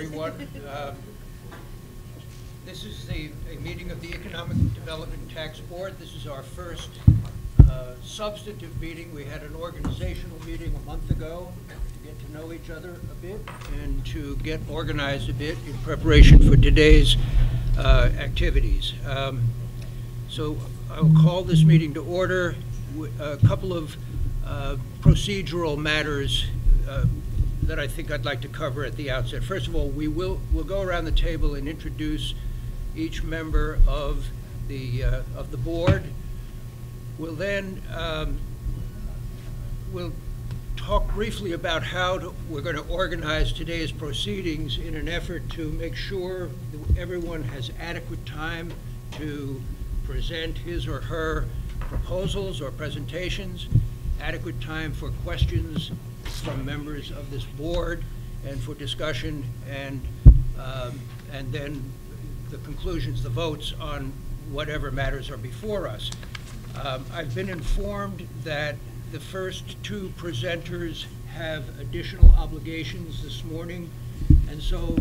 everyone. This is a meeting of the Economic Development Tax Board. This is our first substantive meeting. We had an organizational meeting a month ago to get to know each other a bit and to get organized a bit in preparation for today's activities. So I'll call this meeting to order. A couple of procedural matters that I think I'd like to cover at the outset. First of all, we'll go around the table and introduce each member of the board. We'll then we'll talk briefly about how we're going to organize today's proceedings in an effort to make sure that everyone has adequate time to present his or her proposals or presentations, adequate time for questions from members of this board and for discussion, and then the conclusions, the votes on whatever matters are before us. I've been informed that the first two presenters have additional obligations this morning, and so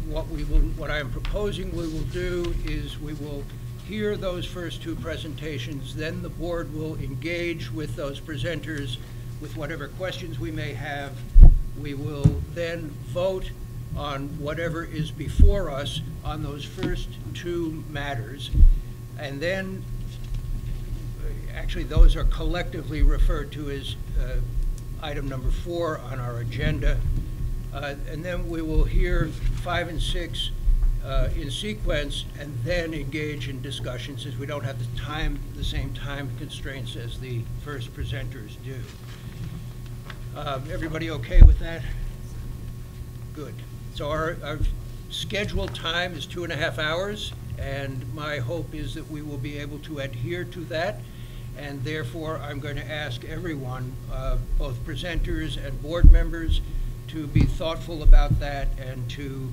what I am proposing we will do is we will hear those first two presentations, then the board will engage with those presenters with whatever questions we may have. We will then vote on whatever is before us on those first two matters, and then actually those are collectively referred to as item number 4 on our agenda, and then we will hear 5 and 6 in sequence, and then engage in discussion, since we don't have the same time constraints as the first presenters do. Everybody okay with that? Good. So our scheduled time is 2.5 hours, and my hope is that we will be able to adhere to that, and therefore I'm going to ask everyone, both presenters and board members, to be thoughtful about that and to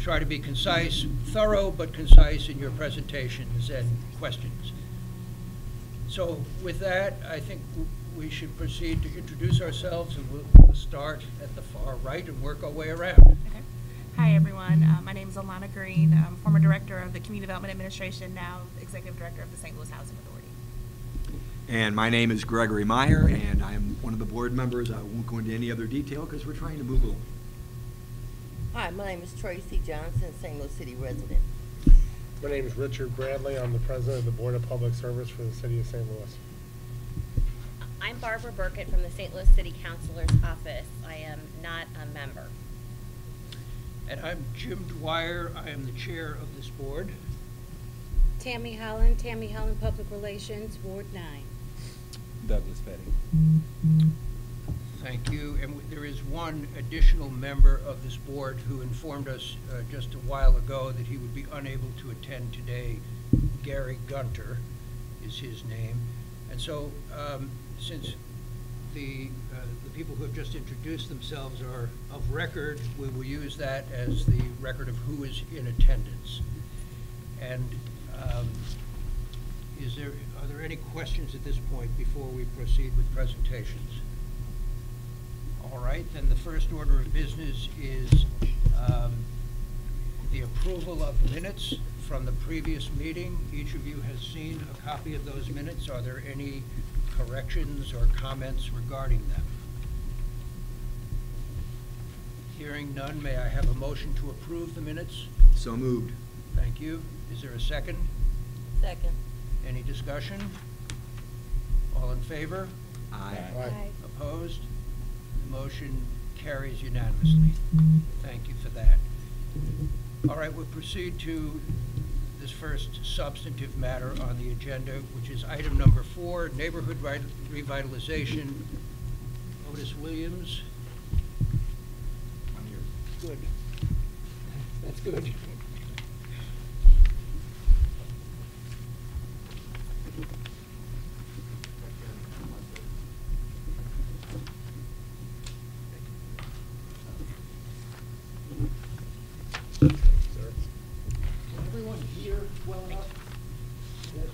try to be concise, thorough but concise in your presentations and questions. So with that, I think we should proceed to introduce ourselves, and we'll start at the far right and work our way around. Okay. Hi everyone, my name is Alana Green. I'm former director of the Community Development Administration, now executive director of the St. Louis Housing Authority. And my name is Gregory Meyer, and I'm one of the board members. I won't go into any other detail because we're trying to move along. Hi, my name is Tracy Johnson, St. Louis City resident. My name is Richard Bradley. I'm the president of the Board of Public Service for the City of St. Louis. I'm Barbara Burkett from the St. Louis City Councilor's Office. I am not a member. And I'm Jim Dwyer. I am the chair of this board. Tammy Holland, Public Relations, Ward 9. Douglas Petty. Thank you. And there is one additional member of this board who informed us just a while ago that he would be unable to attend today. Gary Gunter is his name. And so since the people who have just introduced themselves are of record, we will use that as the record of who is in attendance. And are there any questions at this point before we proceed with presentations? All right, then the first order of business is the approval of minutes from the previous meeting. Each of you has seen a copy of those minutes. Are there any corrections or comments regarding them? Hearing none, may I have a motion to approve the minutes? So moved. Thank you. Is there a second? Second. Any discussion? All in favor? Aye. Aye. Opposed? The motion carries unanimously. Thank you for that. All right, we'll proceed to this first substantive matter on the agenda, which is item number 4, Neighborhood Revitalization. Otis Williams. I'm here. Good. That's good. Everyone hear well enough? Yes.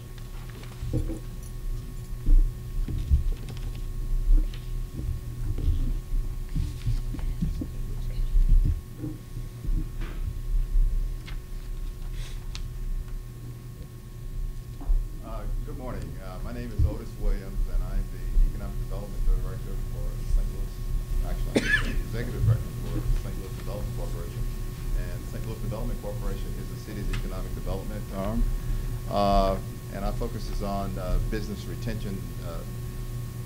St. Louis Development Corporation is the city's economic development arm. And our focus is on business retention,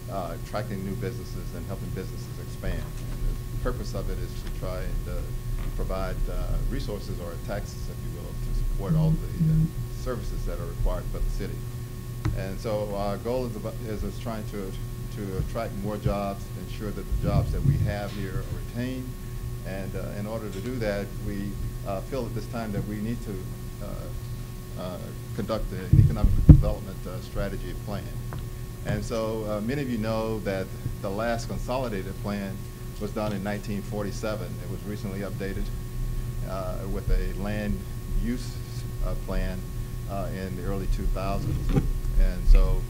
attracting new businesses and helping businesses expand. And the purpose of it is to try and provide resources or taxes, if you will, to support all the services that are required by the city. And so our goal is trying to attract more jobs, ensure that the jobs that we have here are retained. And in order to do that, we feel at this time that we need to conduct an economic development strategy plan. And so many of you know that the last consolidated plan was done in 1947. It was recently updated with a land use plan in the early 2000s. And so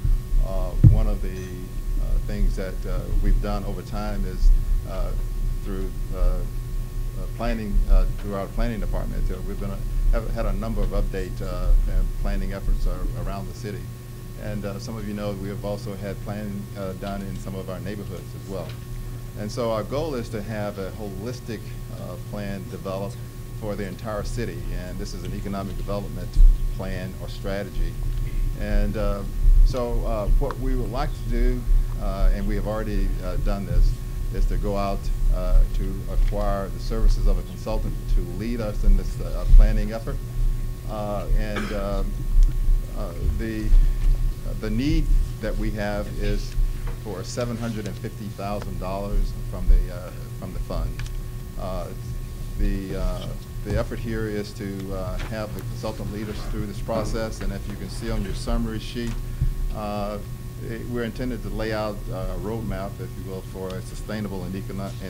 one of the things that we've done over time is through planning, through our planning department, we've had a number of update and planning efforts around the city. And some of you know we have also had planning done in some of our neighborhoods as well. And so our goal is to have a holistic plan developed for the entire city. And this is an economic development plan or strategy. And so what we would like to do, and we have already done this, is to go out to acquire the services of a consultant to lead us in this planning effort. The need that we have is for $750,000 from the fund. The effort here is to have the consultant lead us through this process, and if you can see on your summary sheet, we're intended to lay out a roadmap, if you will, for a sustainable and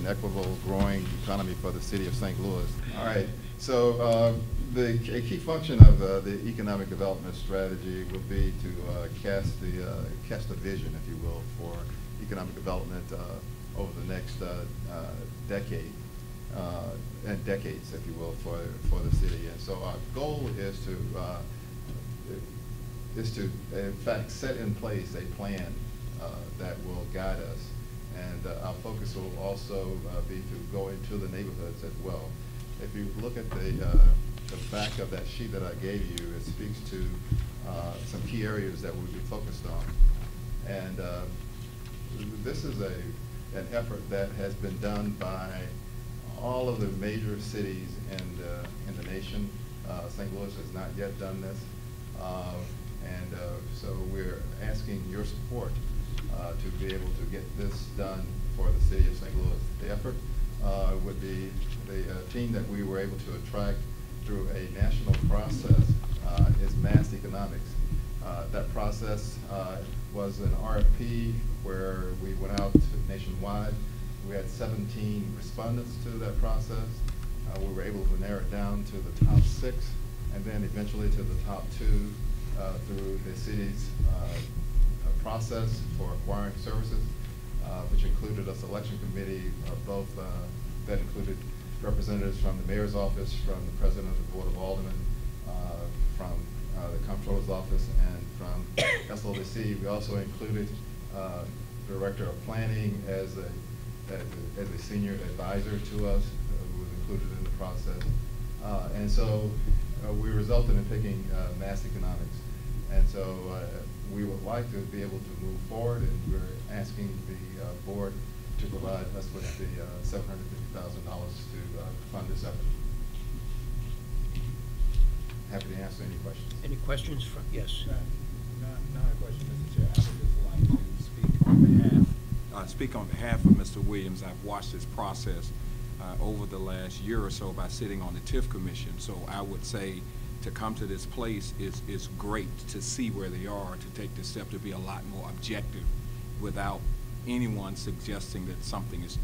equitable growing economy for the city of St. Louis. All right, so a key function of the economic development strategy would be to cast a vision, if you will, for economic development over the next decade and decades, if you will, for the city. And so our goal is to in fact set in place a plan that will guide us, and our focus will also be to go into the neighborhoods as well. If you look at the back of that sheet that I gave you, it speaks to some key areas that we'll be focused on. And this is an effort that has been done by all of the major cities in the nation. St. Louis has not yet done this. So we're asking your support to be able to get this done for the city of St. Louis. The effort would be the team that we were able to attract through a national process is Mass Economics. That process was an RFP where we went out nationwide. We had 17 respondents to that process. We were able to narrow it down to the top 6, and then eventually to the top 2 through the city's process for acquiring services, which included a selection committee of both that included representatives from the mayor's office, from the president of the board of aldermen, from the comptroller's office, and from SLATE. We also included the director of planning as a senior advisor to us, who was included in the process. And so we resulted in picking Mass Economics. And so we would like to be able to move forward, and we're asking the board to provide us with the $750,000 to fund this effort. Happy to answer any questions. Any questions from, yes? Not a question, Mr. Chair. I would just like to speak on behalf of Mr. Williams. I've watched this process over the last year or so by sitting on the TIF commission. So I would say to come to this place is great to see where they are, to take this step to be a lot more objective without anyone suggesting that something is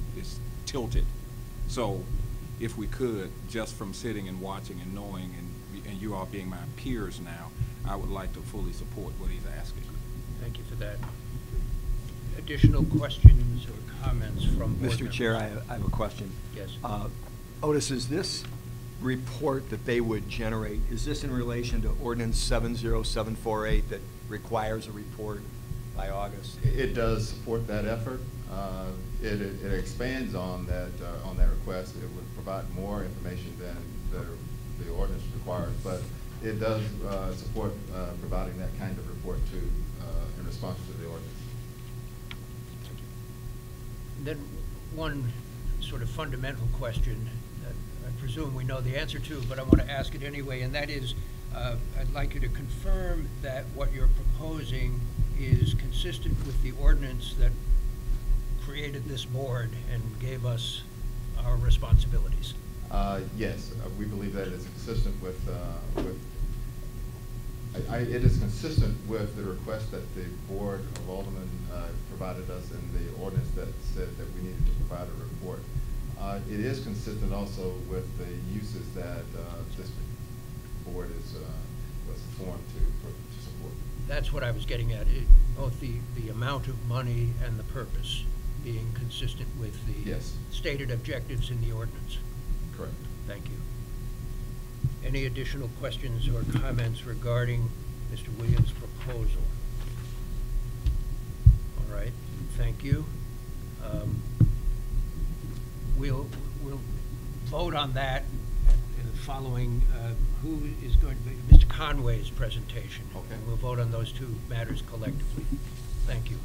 tilted. So if we could, just from sitting and watching and knowing, and you all being my peers now, I would like to fully support what he's asking. Thank you for that. Additional questions or comments from board Mr. members? Chair, I have a question. Yes. Otis, is this report that they would generate, is this in relation to Ordinance 70748 that requires a report by August? It does support that effort. It expands on that request. It would provide more information than the ordinance requires, but it does support providing that kind of report to in response to the ordinance. Then one sort of fundamental question that I presume we know the answer to, but I want to ask it anyway, and that is, I'd like you to confirm that what you're proposing is consistent with the ordinance that created this board and gave us our responsibilities. Yes, we believe that it's consistent with it is consistent with the request that the Board of Aldermen provided us in the ordinance that said that we needed to provide a report. It is consistent also with the uses that this board was formed to support. That's what I was getting at, both the amount of money and the purpose being consistent with the Yes. stated objectives in the ordinance. Correct. Thank you. Any additional questions or comments regarding Mr. Williams' proposal? All right, thank you. We'll vote on that following who is going to be Mr. Conway's presentation. Okay. And we'll vote on those two matters collectively. Thank you.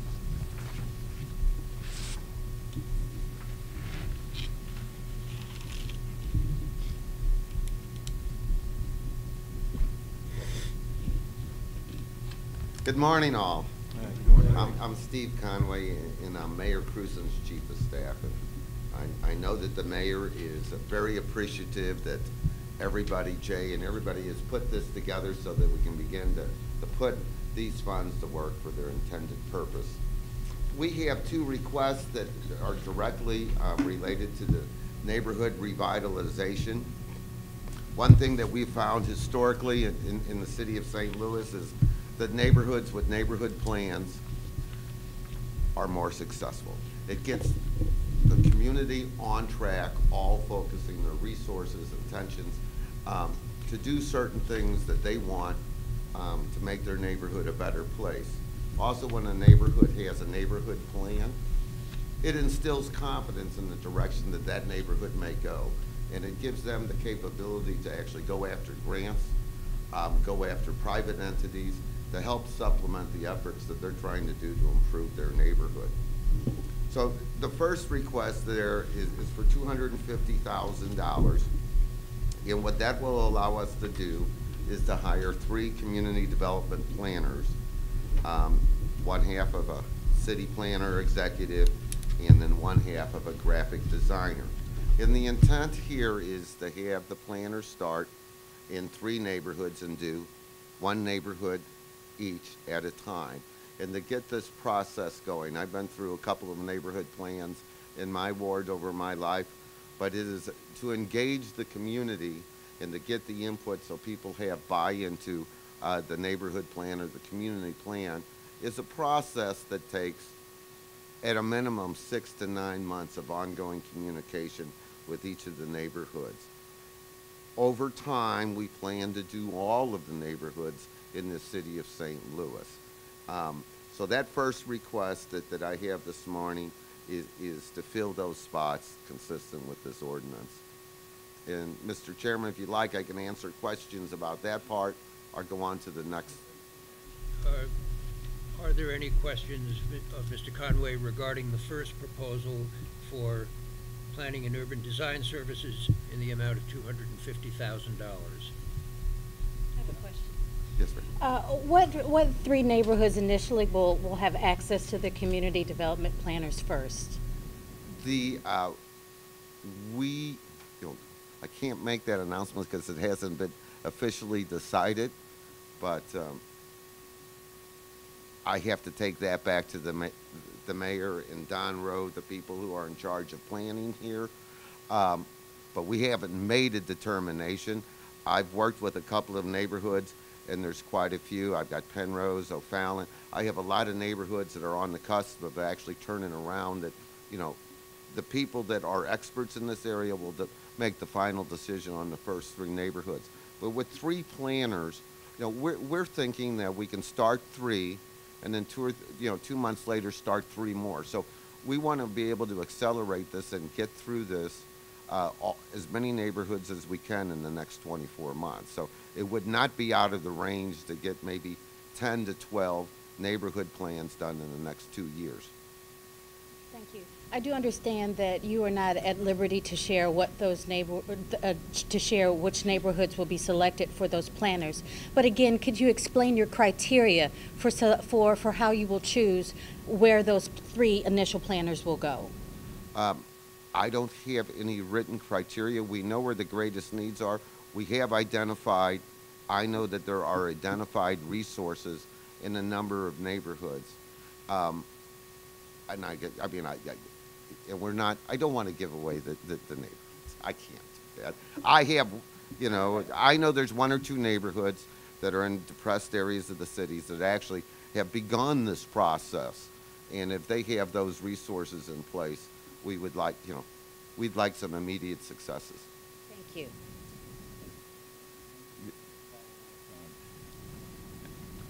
Good morning, all. Good morning. I'm Steve Conway, and I'm Mayor Cruzen's Chief of Staff. And I know that the mayor is very appreciative that everybody, Jay and everybody, has put this together so that we can begin to put these funds to work for their intended purpose. We have two requests that are directly related to the neighborhood revitalization. One thing that we found historically in the city of St. Louis is that neighborhoods with neighborhood plans are more successful. It gets the community on track, all focusing their resources and attentions to do certain things that they want to make their neighborhood a better place. Also, when a neighborhood has a neighborhood plan, it instills confidence in the direction that that neighborhood may go. And it gives them the capability to actually go after grants, go after private entities, to help supplement the efforts that they're trying to do to improve their neighborhood. So the first request there is for $250,000. And what that will allow us to do is to hire 3 community development planners, one half of a city planner executive, and then one half of a graphic designer. And the intent here is to have the planners start in 3 neighborhoods and do 1 neighborhood each at a time, and to get this process going. I've been through a couple of neighborhood plans in my ward over my life, but it is to engage the community and to get the input so people have buy-in to the neighborhood plan or the community plan is a process that takes at a minimum 6 to 9 months of ongoing communication with each of the neighborhoods. Over time, we plan to do all of the neighborhoods in the city of St. Louis. So that first request that I have this morning is to fill those spots consistent with this ordinance. And Mr. Chairman, if you'd like, I can answer questions about that part or go on to the next. Are there any questions of Mr. Conway regarding the first proposal for planning and urban design services in the amount of $250,000? I have a question. Yes, ma'am. What 3 neighborhoods initially will have access to the community development planners first? I can't make that announcement because it hasn't been officially decided, but I have to take that back to the mayor and Don Rowe, the people who are in charge of planning here. But we haven't made a determination. I've worked with a couple of neighborhoods, and there's quite a few. I've got Penrose, O'Fallon. I have a lot of neighborhoods that are on the cusp of actually turning around that, the people that are experts in this area will make the final decision on the first 3 neighborhoods. But with 3 planners, we're thinking that we can start 3 and then 2 months later start 3 more. So we want to be able to accelerate this and get through this as many neighborhoods as we can in the next 24 months. So it would not be out of the range to get maybe 10 to 12 neighborhood plans done in the next 2 years. Thank you. I do understand that you are not at liberty to share what those to share which neighborhoods will be selected for those planners. But again, could you explain your criteria for how you will choose where those 3 initial planners will go? I don't have any written criteria. We know where the greatest needs are. We have identified, I know that there are identified resources in a number of neighborhoods. And and we're not, I don't want to give away the neighborhoods. I can't do that. I have, you know, I know there's 1 or 2 neighborhoods that are in depressed areas of the cities that actually have begun this process. And if they have those resources in place, we would like, you know, we'd like some immediate successes. Thank you.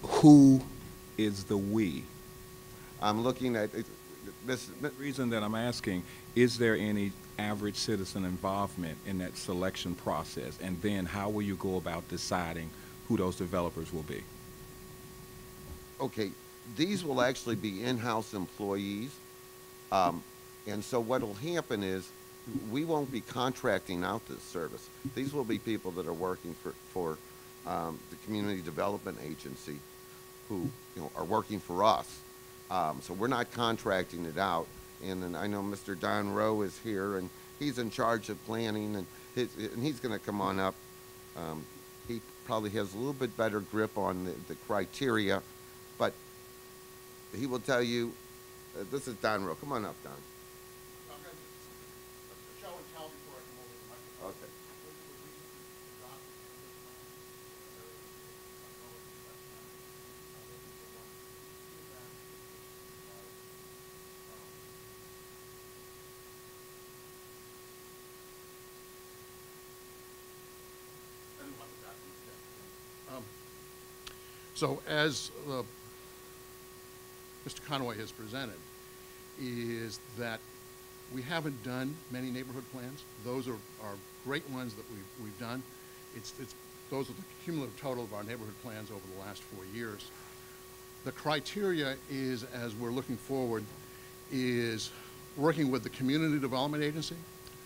Who is the we? I'm looking at The reason that I'm asking, is there any average citizen involvement in that selection process? And then how will you go about deciding who those developers will be? Okay, these will actually be in-house employees. And so what will happen is we won't be contracting out this service. These will be people that are working for the Community Development Agency who, you know, are working for us. So we're not contracting it out. And then I know Mr. Don Rowe is here, and he's in charge of planning, and he's going to come on up. He probably has a little bit better grip on the criteria, but he will tell you, this is Don Rowe. Come on up, Don. Okay. So as Mr. Conway has presented, is that we haven't done many neighborhood plans. Those are great ones that we've done. Those are the cumulative total of our neighborhood plans over the last 4 years. The criteria is, as we're looking forward, is working with the Community Development Agency,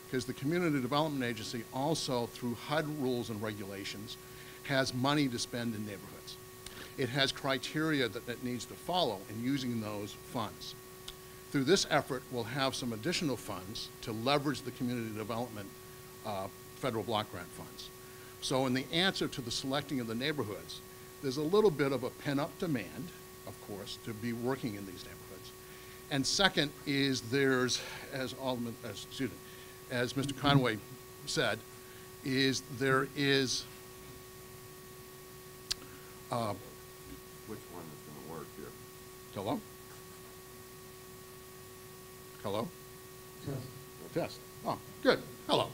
because the Community Development Agency also, through HUD rules and regulations, has money to spend in neighborhoods. It has criteria that it needs to follow in using those funds. Through this effort, we'll have some additional funds to leverage the community development federal block grant funds. So in the answer to the selecting of the neighborhoods, there's a little bit of a pent-up demand, of course, to be working in these neighborhoods. And second is there's, as Mr. Conway said, is there is Which one is going to work here? hello? Hello? Test. Test. Oh, good. Hello.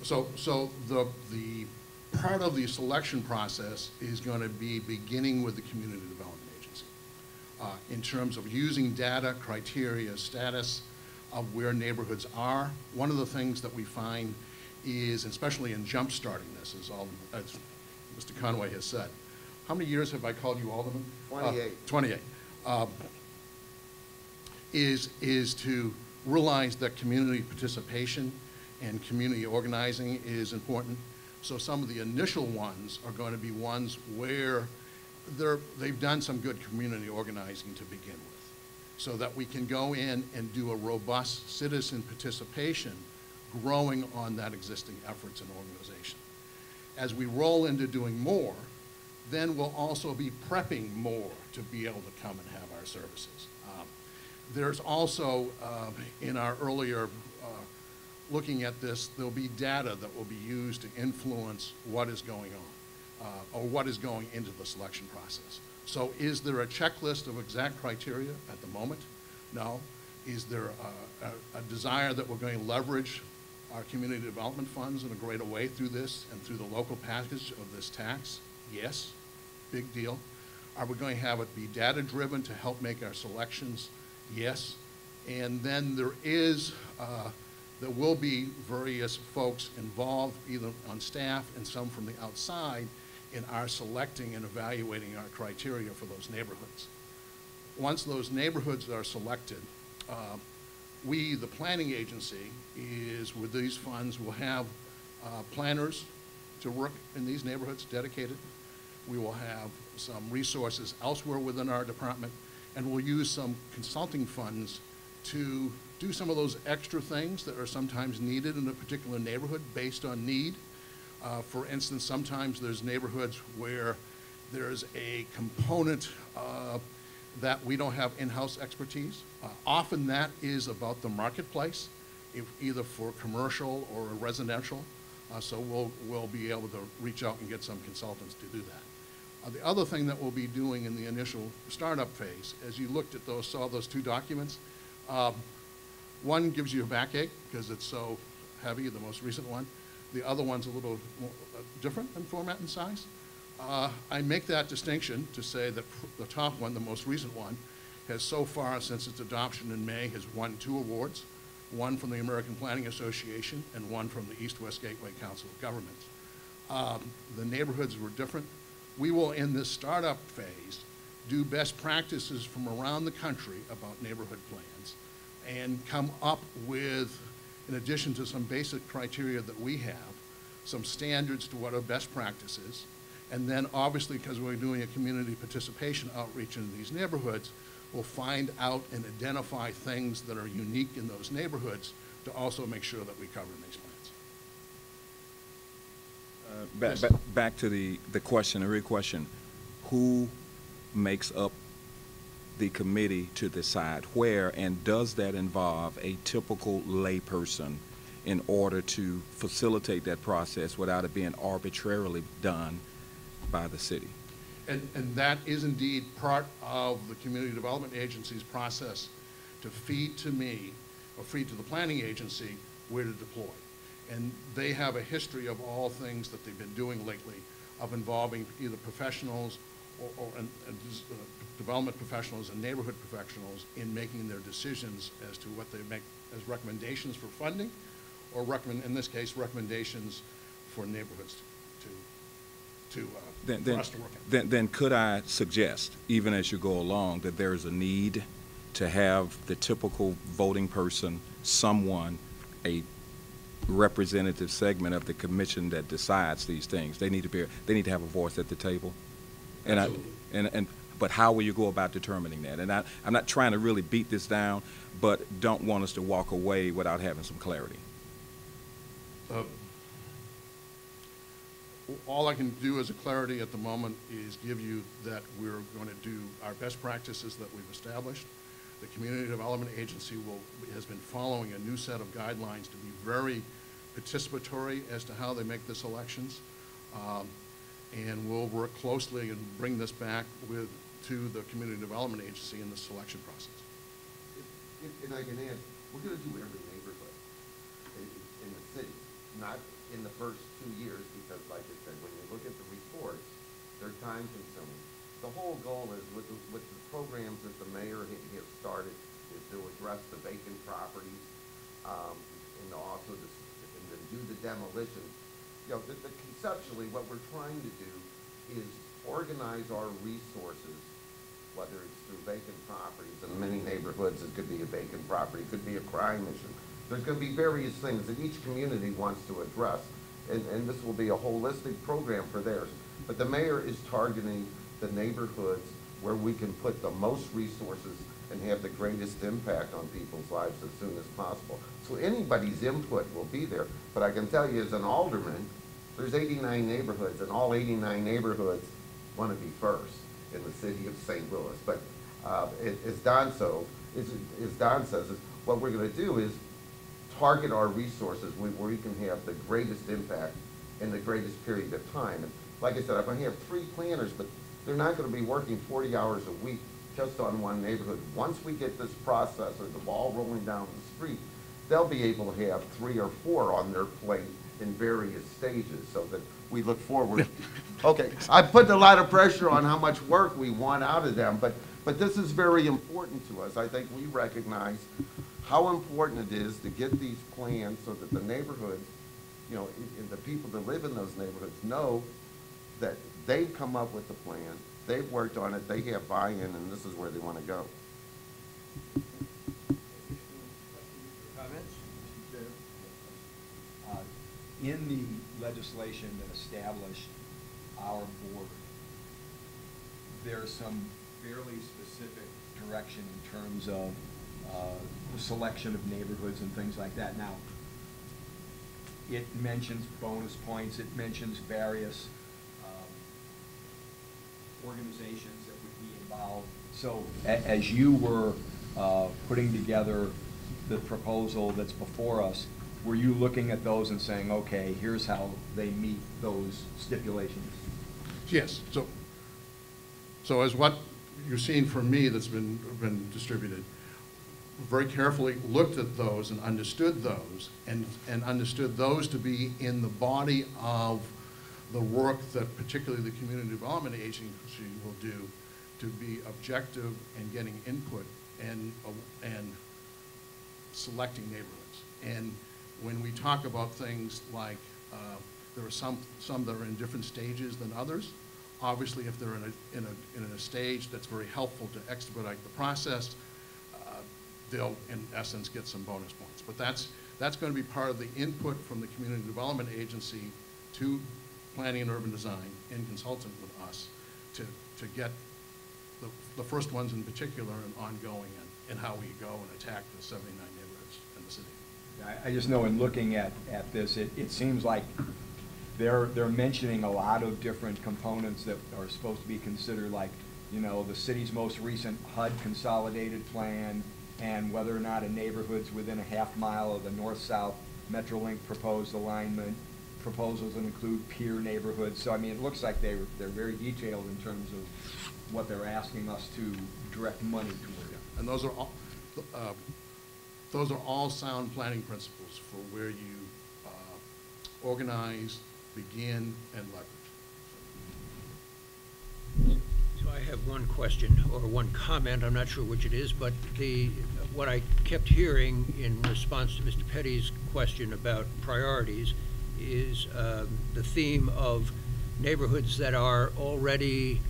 So the part of the selection process is going to be beginning with the Community Development Agency in terms of using data, criteria, status of where neighborhoods are. One of the things that we find is, especially in jump-starting this, as Mr. Conway has said, how many years have I called you Alderman? 28. 28. Is to realize that community participation and community organizing is important. So some of the initial ones are going to be ones where they've done some good community organizing to begin with, so that we can go in and do a robust citizen participation growing on that existing efforts and organization. As we roll into doing more, then we'll also be prepping more to be able to come and have our services. There's also, in our earlier looking at this, there'll be data that will be used to influence what is going on, or what is going into the selection process. So is there a checklist of exact criteria at the moment? No. Is there a desire that we're going to leverage our community development funds in a greater way through this and through the local package of this tax? Yes, big deal. Are we going to have it be data-driven to help make our selections? Yes, And then there will be various folks involved, either on staff and some from the outside, in our selecting and evaluating our criteria for those neighborhoods. Once those neighborhoods are selected, we, the planning agency, with these funds, will have planners to work in these neighborhoods dedicated. We will have some resources elsewhere within our department, and we'll use some consulting funds to do some of those extra things that are sometimes needed in a particular neighborhood based on need. For instance, sometimes there's neighborhoods where there's a component that we don't have in-house expertise. Often that is about the marketplace, either for commercial or residential. So we'll be able to reach out and get some consultants to do that. The other thing that we'll be doing in the initial startup phase, as you looked at saw those two documents, one gives you a backache because it's so heavy, the most recent one. The other one's a little more, different in format and size. I make that distinction to say that the top one, the most recent one, has so far since its adoption in May has won 2 awards, one from the American Planning Association and one from the East-West Gateway Council of Governments. The neighborhoods were different. We will, in this startup phase, do best practices from around the country about neighborhood plans and come up with, in addition to some basic criteria that we have, some standards to what are best practices. And then obviously, because we're doing a community participation outreach in these neighborhoods, we'll find out and identify things that are unique in those neighborhoods to also make sure that we cover in these plans. Back to the question, the real question, who makes up the committee to decide where, and does that involve a typical layperson in order to facilitate that process without it being arbitrarily done by the city? And that is indeed part of the Community Development Agency's process to feed to me, or feed to the planning agency, where to deploy. And they have a history of all things that they've been doing lately of involving either professionals or development professionals and neighborhood professionals in making their decisions as to what they make as recommendations for funding, or in this case, recommendations for neighborhoods for us to work on. Then could I suggest, even as you go along, that there is a need to have the typical voting person, someone, a representative segment of the commission that decides these things. They need to have a voice at the table. But how will you go about determining that? And I'm not trying to really beat this down, but don't want us to walk away without having some clarity. All I can do as a clarity at the moment is give you that we're going to do our best practices that we've established. The Community Development Agency has been following a new set of guidelines to be very participatory as to how they make the selections. And we'll work closely and bring this back to the Community Development Agency in the selection process. And I can add, we're going to do every neighborhood in the city, not in the first 2 years, because like I said, when you look at the reports, they're time consuming. The whole goal is with the programs that the mayor has started is to address the vacant properties, and also and then do the demolition. You know, conceptually, what we're trying to do is organize our resources, whether it's through vacant properties. In many neighborhoods, it could be a vacant property, it could be a crime issue. There's going to be various things that each community wants to address, and this will be a holistic program for theirs. But the mayor is targeting the neighborhoods where we can put the most resources and have the greatest impact on people's lives as soon as possible. So anybody's input will be there. But I can tell you as an alderman, there's 89 neighborhoods, and all 89 neighborhoods want to be first in the city of St. Louis. But as Don says, what we're going to do is target our resources where we can have the greatest impact in the greatest period of time. And like I said, I'm going to have 3 planners, but they're not going to be working 40 hours a week just on one neighborhood. Once we get this process or the ball rolling down the street, they'll be able to have 3 or 4 on their plate in various stages, so that we look forward. Okay, I put a lot of pressure on how much work we want out of them, but But this is very important to us. I think we recognize how important it is to get these plans so that the neighborhoods, you know, the people that live in those neighborhoods know that they've come up with the plan, they've worked on it, they have buy-in, and this is where they want to go. Comments? In the legislation that established our board, there's some fairly specific direction in terms of the selection of neighborhoods and things like that. Now, it mentions bonus points, it mentions various organizations that would be involved. So as you were putting together the proposal that's before us, were you looking at those and saying, okay, here's how they meet those stipulations? Yes. So as what you've seen from me that's been distributed, very carefully looked at those and understood those, and understood those to be in the body of the work that particularly the Community Development Agency will do to be objective and getting input and selecting neighborhoods. And when we talk about things like there are some that are in different stages than others. Obviously, if they're in a stage that's very helpful to expedite the process, they'll, in essence, get some bonus points. But that's going to be part of the input from the Community Development Agency to Planning and Urban Design in consultant with us to get the first ones in particular and ongoing and how we go and attack the 79 neighborhoods in the city. I just know in looking at this, it seems like they're mentioning a lot of different components that are supposed to be considered, like, you know, the city's most recent HUD consolidated plan, and whether or not a neighborhood's within a half mile of the north-south Metrolink proposed alignment, proposals that include peer neighborhoods. So I mean, it looks like they're very detailed in terms of what they're asking us to direct money toward. And those are all sound planning principles for where you organize, begin, and leverage. So I have one question or one comment, I'm not sure which it is, but what I kept hearing in response to Mr. Petty's question about priorities is the theme of neighborhoods that are already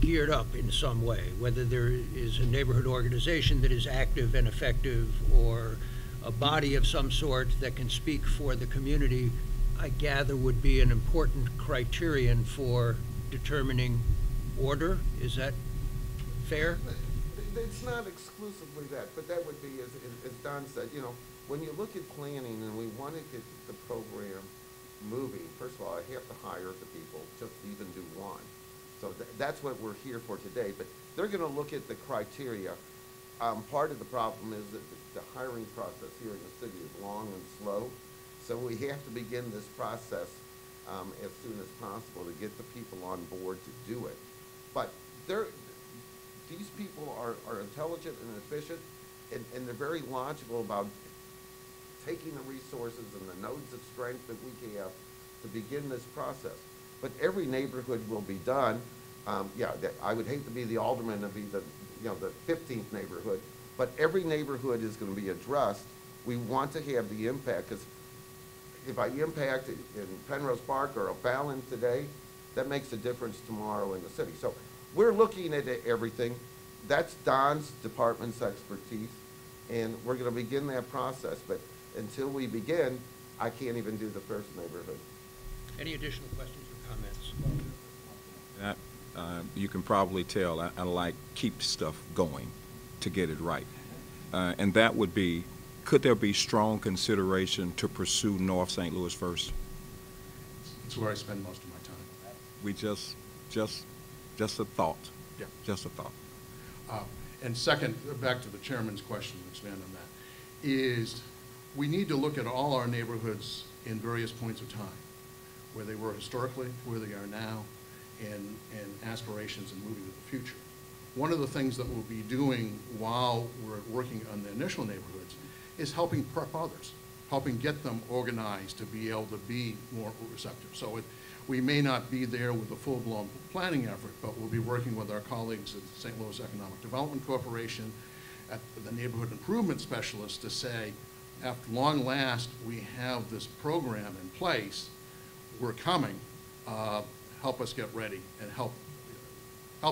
geared up in some way, whether there is a neighborhood organization that is active and effective, or a body of some sort that can speak for the community, I gather would be an important criterion for determining order. Is that fair? It's not exclusively that, but that would be, as Don said, you know, when you look at planning and we want to get the program moving, first of all, I have to hire the people just to even do one. So that's what we're here for today. But they're going to look at the criteria. Part of the problem is that the hiring process here in the city is long and slow. So we have to begin this process as soon as possible to get the people on board to do it. But these people are intelligent and efficient, and they're very logical about taking the resources and the nodes of strength that we have to begin this process. But every neighborhood will be done. I would hate to be the alderman and be the 15th neighborhood, but every neighborhood is going to be addressed. We want to have the impact, because if I impact in Penrose Park or O'Fallon today, that makes a difference tomorrow in the city. So we're looking at everything. That's Don's department's expertise, and we're going to begin that process. But until we begin, I can't even do the first neighborhood. Any additional questions or comments? You can probably tell I like keep stuff going to get it right. And that would be, could there be strong consideration to pursue North St. Louis first? It's where I spend most of my time. We just a thought. Yeah. Just a thought. And second, back to the chairman's question, expand on that, is we need to look at all our neighborhoods in various points of time, where they were historically, where they are now, and aspirations and moving to the future. One of the things that we'll be doing while we're working on the initial neighborhoods is helping prep others. helping get them organized to be able to be more receptive. So we may not be there with a full-blown planning effort, but we'll be working with our colleagues at the St. Louis Economic Development Corporation, at the Neighborhood Improvement Specialists, to say, after long last, we have this program in place, we're coming, help us get ready and help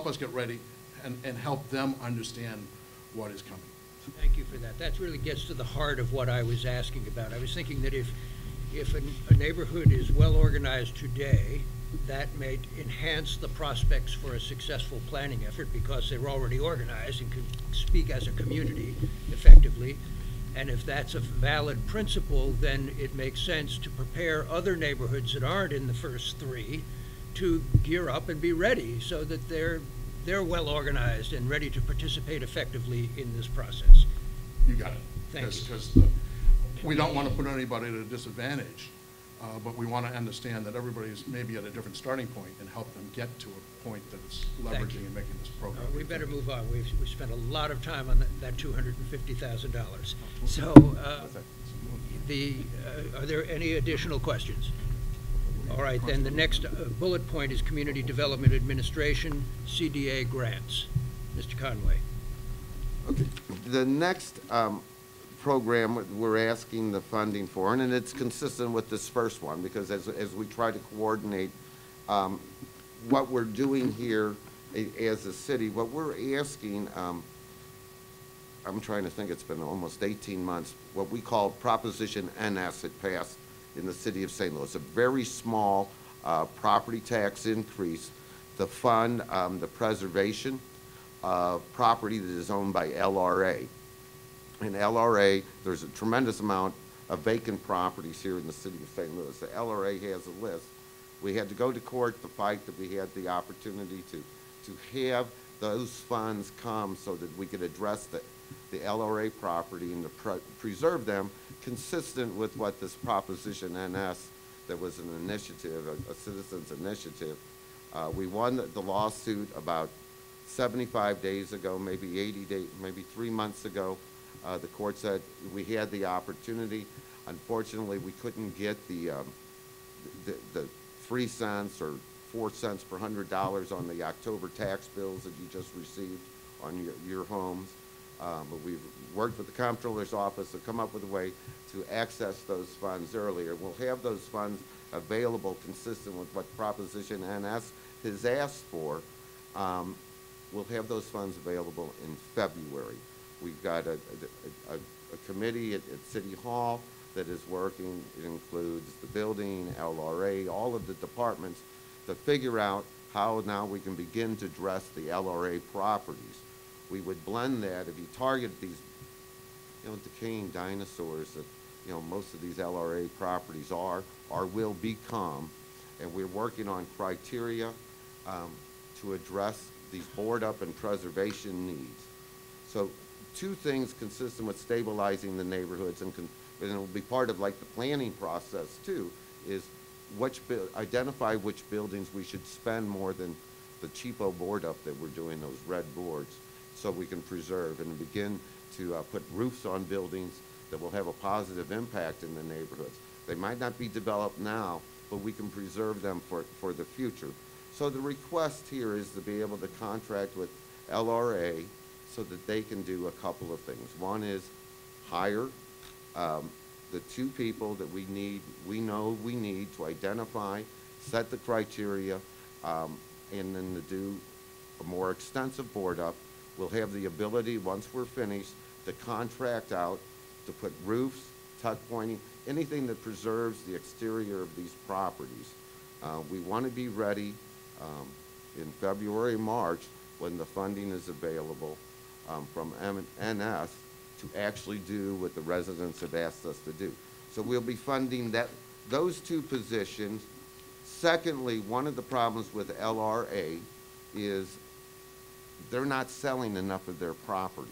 us get ready and help them understand what is coming. Thank you for that. That really gets to the heart of what I was asking about. I was thinking that if a neighborhood is well organized today, that may enhance the prospects for a successful planning effort because they're already organized and can speak as a community effectively. And if that's a valid principle, then it makes sense to prepare other neighborhoods that aren't in the first three to gear up and be ready so that they're well organized and ready to participate effectively in this process. You got it. Thank you. Because we don't want to put anybody at a disadvantage, but we want to understand that everybody's maybe at a different starting point and help them get to a point that it's leveraging and making this program. We better move on. We've spent a lot of time on that $250,000. So, are there any additional questions? All right, then the next bullet point is Community Development Administration, CDA grants. Mr. Conway. Okay. The next program we're asking the funding for, and it's consistent with this first one, because as we try to coordinate what we're doing here as a city, what we're asking, I'm trying to think, it's been almost 18 months, what we call Proposition NS, it passed in the city of St. Louis, a very small property tax increase to fund the preservation of property that is owned by LRA. In LRA, there's a tremendous amount of vacant properties here in the city of St. Louis. The LRA has a list. We had to go to court to fight that we had the opportunity to have those funds come so that we could address the LRA property and to preserve them, consistent with what this Proposition NS, that was an initiative, a citizen's initiative. We won the lawsuit about 75 days ago, maybe 80 days, maybe 3 months ago. The court said we had the opportunity. Unfortunately, we couldn't get the 3 cents or 4 cents per $100 on the October tax bills that you just received on your homes. But we've worked with the comptroller's office to come up with a way to access those funds earlier. We'll have those funds available consistent with what Proposition NS has asked for. We'll have those funds available in February. We've got a committee at City Hall that is working. It includes the building, LRA, all of the departments to figure out how now we can begin to address the LRA properties. We would blend that if you target these, decaying dinosaurs that, most of these LRA properties are or will become, and we're working on criteria to address these board up and preservation needs. So 2 things consistent with stabilizing the neighborhoods, and it will be part of like the planning process too, is identify which buildings we should spend more than the cheapo board up that we're doing, those red boards, so we can preserve and begin to put roofs on buildings that will have a positive impact in the neighborhoods. They might not be developed now, but we can preserve them for the future. So the request here is to be able to contract with LRA so that they can do a couple of things. One is hire the 2 people that we know we need to identify, set the criteria, and then to do a more extensive board up. We'll have the ability, once we're finished, to contract out to put roofs, tuck pointing, anything that preserves the exterior of these properties. We want to be ready in February, March, when the funding is available from NS to actually do what the residents have asked us to do. So we'll be funding those 2 positions. Secondly, one of the problems with LRA is they're not selling enough of their properties.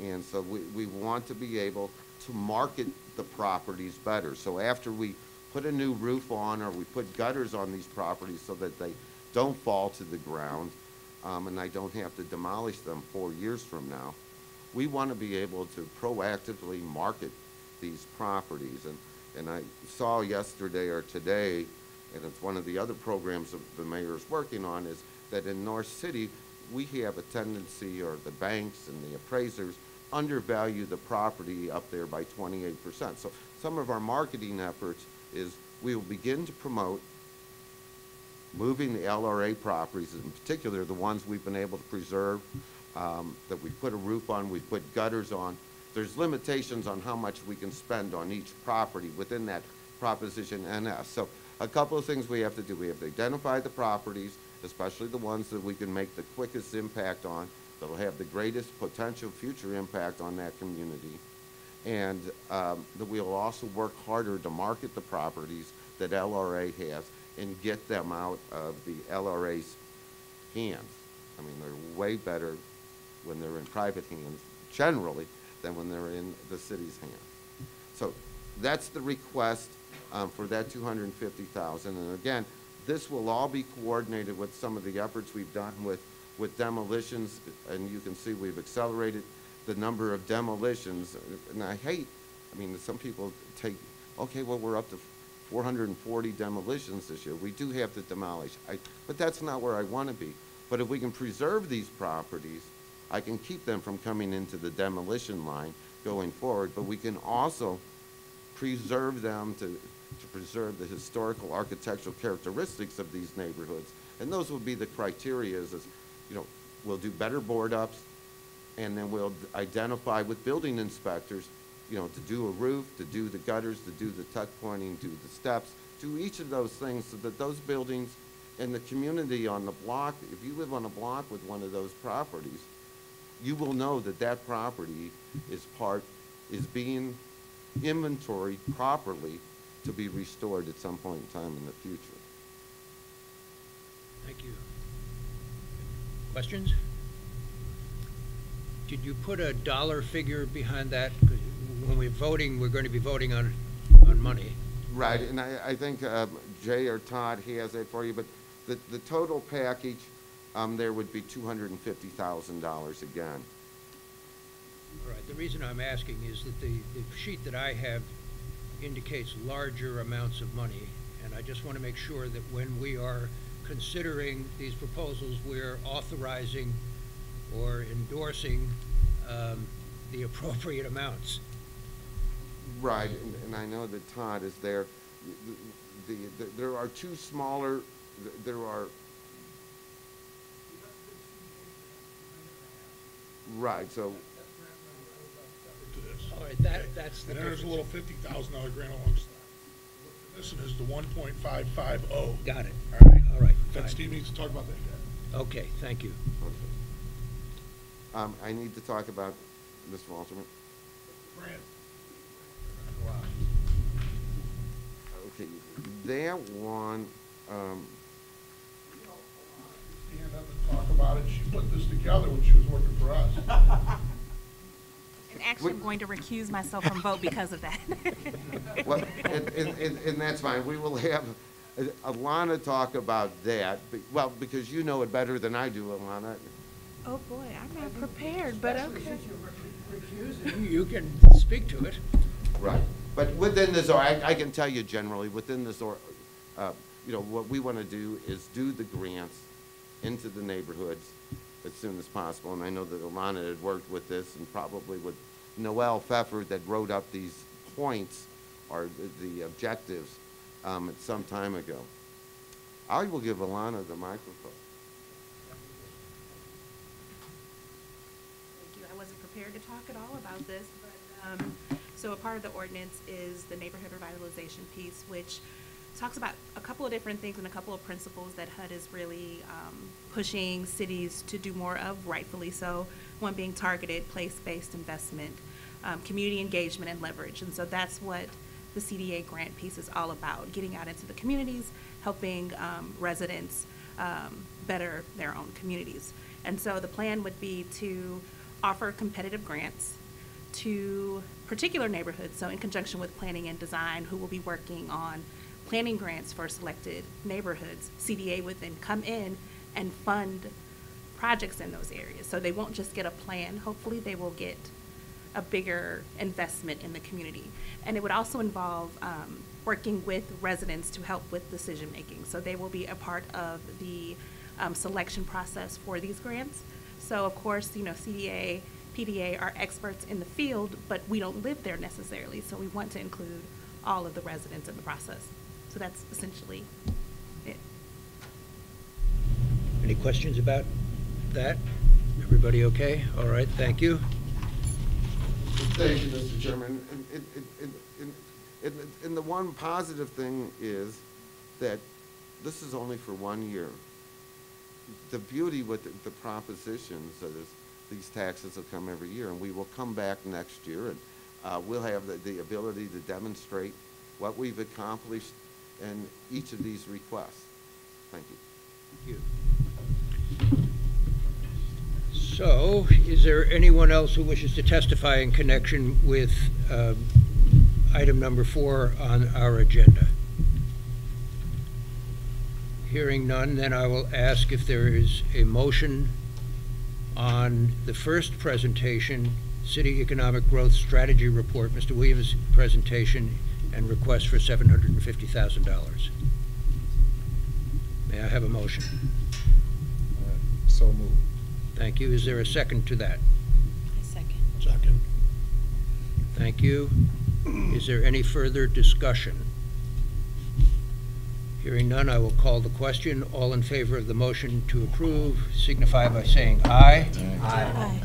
And so we want to be able to market the properties better. So after we put a new roof on or we put gutters on these properties so that they don't fall to the ground and I don't have to demolish them 4 years from now, we want to be able to proactively market these properties. And I saw yesterday or today, and it's one of the other programs that the mayor is working on, is that in North City, we have a tendency, or the banks and the appraisers undervalue the property up there by 28%. So some of our marketing efforts is we will begin to promote moving the LRA properties, in particular the ones we've been able to preserve, that we put a roof on, we put gutters on. There's limitations on how much we can spend on each property within that Proposition NS. So a couple of things we have to do. We have to identify the properties, especially the ones that we can make the quickest impact on, that will have the greatest potential future impact on that community. And that we'll also work harder to market the properties that LRA has and get them out of the LRA's hands. I mean, they're way better when they're in private hands, generally, than when they're in the city's hands. So that's the request for that $250,000. And again, this will all be coordinated with some of the efforts we've done with demolitions, and you can see we've accelerated the number of demolitions. And I mean, some people take, okay, well, we're up to 440 demolitions this year. We do have to demolish, but that's not where I want to be. But if we can preserve these properties, I can keep them from coming into the demolition line going forward, but we can also preserve them to preserve the historical architectural characteristics of these neighborhoods. And those will be the criteria is, you know, we'll do better board ups, and then we'll identify with building inspectors, you know, to do a roof, to do the gutters, to do the tuck pointing, do the steps, do each of those things so that those buildings and the community on the block, if you live on a block with one of those properties, you will know that that property is being inventoried properly to be restored at some point in time in the future. Thank you. Questions? Did you put a dollar figure behind that? 'Cause when we're voting, we're going to be voting on money. Right, and I think Jay or Todd has that for you, but the total package there would be $250,000 again. All right, the reason I'm asking is that the sheet that I have indicates larger amounts of money, and I just want to make sure that when we are considering these proposals, we're authorizing or endorsing the appropriate amounts. Right, and I know that Todd is there. There are two smaller, there are, right, so. All right, that's the And there's difference. a little $50,000 grant alongside. This is the 1.550. Got it. All right. All right. Then fine. Steve needs to talk about that. Okay, thank you. I need to talk about, Mr. Walterman. Grant. Okay, that one, Stand up and talk about it. She put this together when she was working for us. And actually, I'm going to recuse myself from vote because of that. well, and that's fine. We will have Alana talk about that, well, because you know it better than I do, Alana. Oh, boy, I'm not prepared, but okay. You can speak to it. Right, but within this, I can tell you generally, within this, you know, what we want to do is do the grants into the neighborhoods as soon as possible. And I know that Alana had worked with this, and probably with Noel Pfeffer that wrote up these points or the objectives at some time ago. I will give Alana the microphone. Thank you. I wasn't prepared to talk at all about this, but so a part of the ordinance is the neighborhood revitalization piece, which talks about a couple of different things and a couple of principles that HUD is really pushing cities to do more of, rightfully so. One being targeted, place-based investment, community engagement, and leverage. And so that's what the CDA grant piece is all about, getting out into the communities, helping residents better their own communities. And so the plan would be to offer competitive grants to particular neighborhoods, so in conjunction with planning and design, who will be working on planning grants for selected neighborhoods. CDA would then come in and fund projects in those areas. So they won't just get a plan. Hopefully they will get a bigger investment in the community. And it would also involve working with residents to help with decision-making. So they will be a part of the selection process for these grants. So of course, you know, CDA, PDA are experts in the field, but we don't live there necessarily. So we want to include all of the residents in the process. So that's essentially it. Any questions about that? Everybody okay? All right, thank you. Thank you, Mr. Chairman. And the one positive thing is that this is only for 1 year. The beauty with the propositions is these taxes will come every year, and we will come back next year, and we'll have the ability to demonstrate what we've accomplished in each of these requests. Thank you. Thank you. So, is there anyone else who wishes to testify in connection with item number 4 on our agenda? Hearing none, then I will ask if there is a motion on the first presentation, City Economic Growth Strategy Report, Mr. Williams' presentation and request for $750,000. May I have a motion? So moved. Thank you. Is there a second to that? I second. Second. Thank you. Is there any further discussion? Hearing none, I will call the question. All in favor of the motion to approve signify by saying aye. Aye.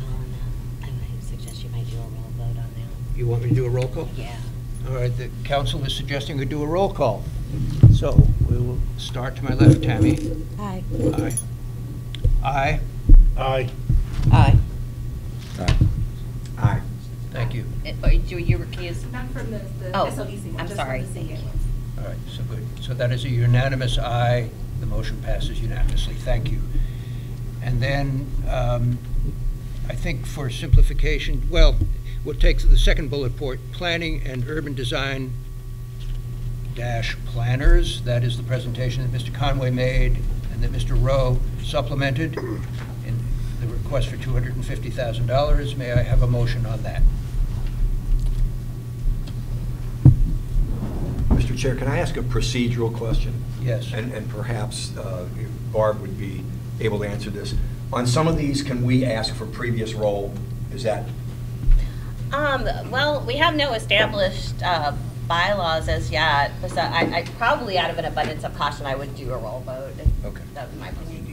I would suggest you might do a roll vote on that. You want me to do a roll call? Yeah. All right, the council is suggesting we do a roll call. So we will start to my left. Tammy? Aye. Aye. Aye. Aye. Aye. Aye. Thank you. Do you recuse? Not from the Oh, SODC one, I'm just sorry. from the CA. All right, so good. So that is a unanimous aye. The motion passes unanimously. Thank you. And then I think for simplification, well, we'll take the second bullet point, planning and urban design dash planners. That is the presentation that Mr. Conway made and that Mr. Rowe supplemented in the request for $250,000. May I have a motion on that? Mr. Chair, can I ask a procedural question? Yes. And perhaps Barb would be able to answer this. On some of these, can we ask for previous role? Is that? Well, we have no established bylaws as yet. So I probably, out of an abundance of caution, I would do a roll vote. Okay. That would be my opinion.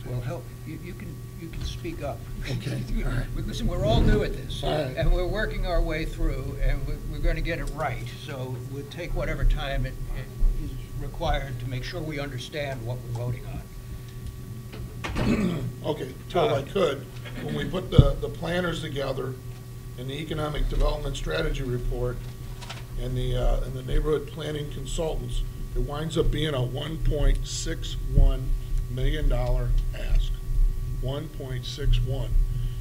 Well, help, you can speak up. Okay. Listen, we're all new at this, and we're working our way through, and we're going to get it right. So we'll take whatever time it is required to make sure we understand what we're voting on. Okay, Till, I could, when we put the planners together and the economic development strategy report and the neighborhood planning consultants, it winds up being a $1.61 million ask. 1.61,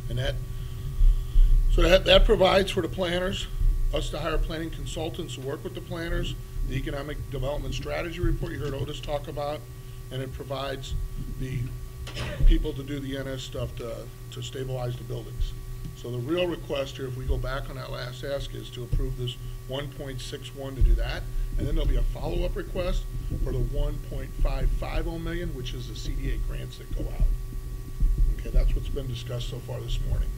and that provides for the planners, us to hire planning consultants to work with the planners, the economic development strategy report you heard Otis talk about, and it provides the people to do the NS stuff to stabilize the buildings. So the real request here, if we go back on that last ask, is to approve this 1.61 to do that, and then there'll be a follow-up request for the 1.550 million, which is the CDA grants that go out. Okay, that's what's been discussed so far this morning.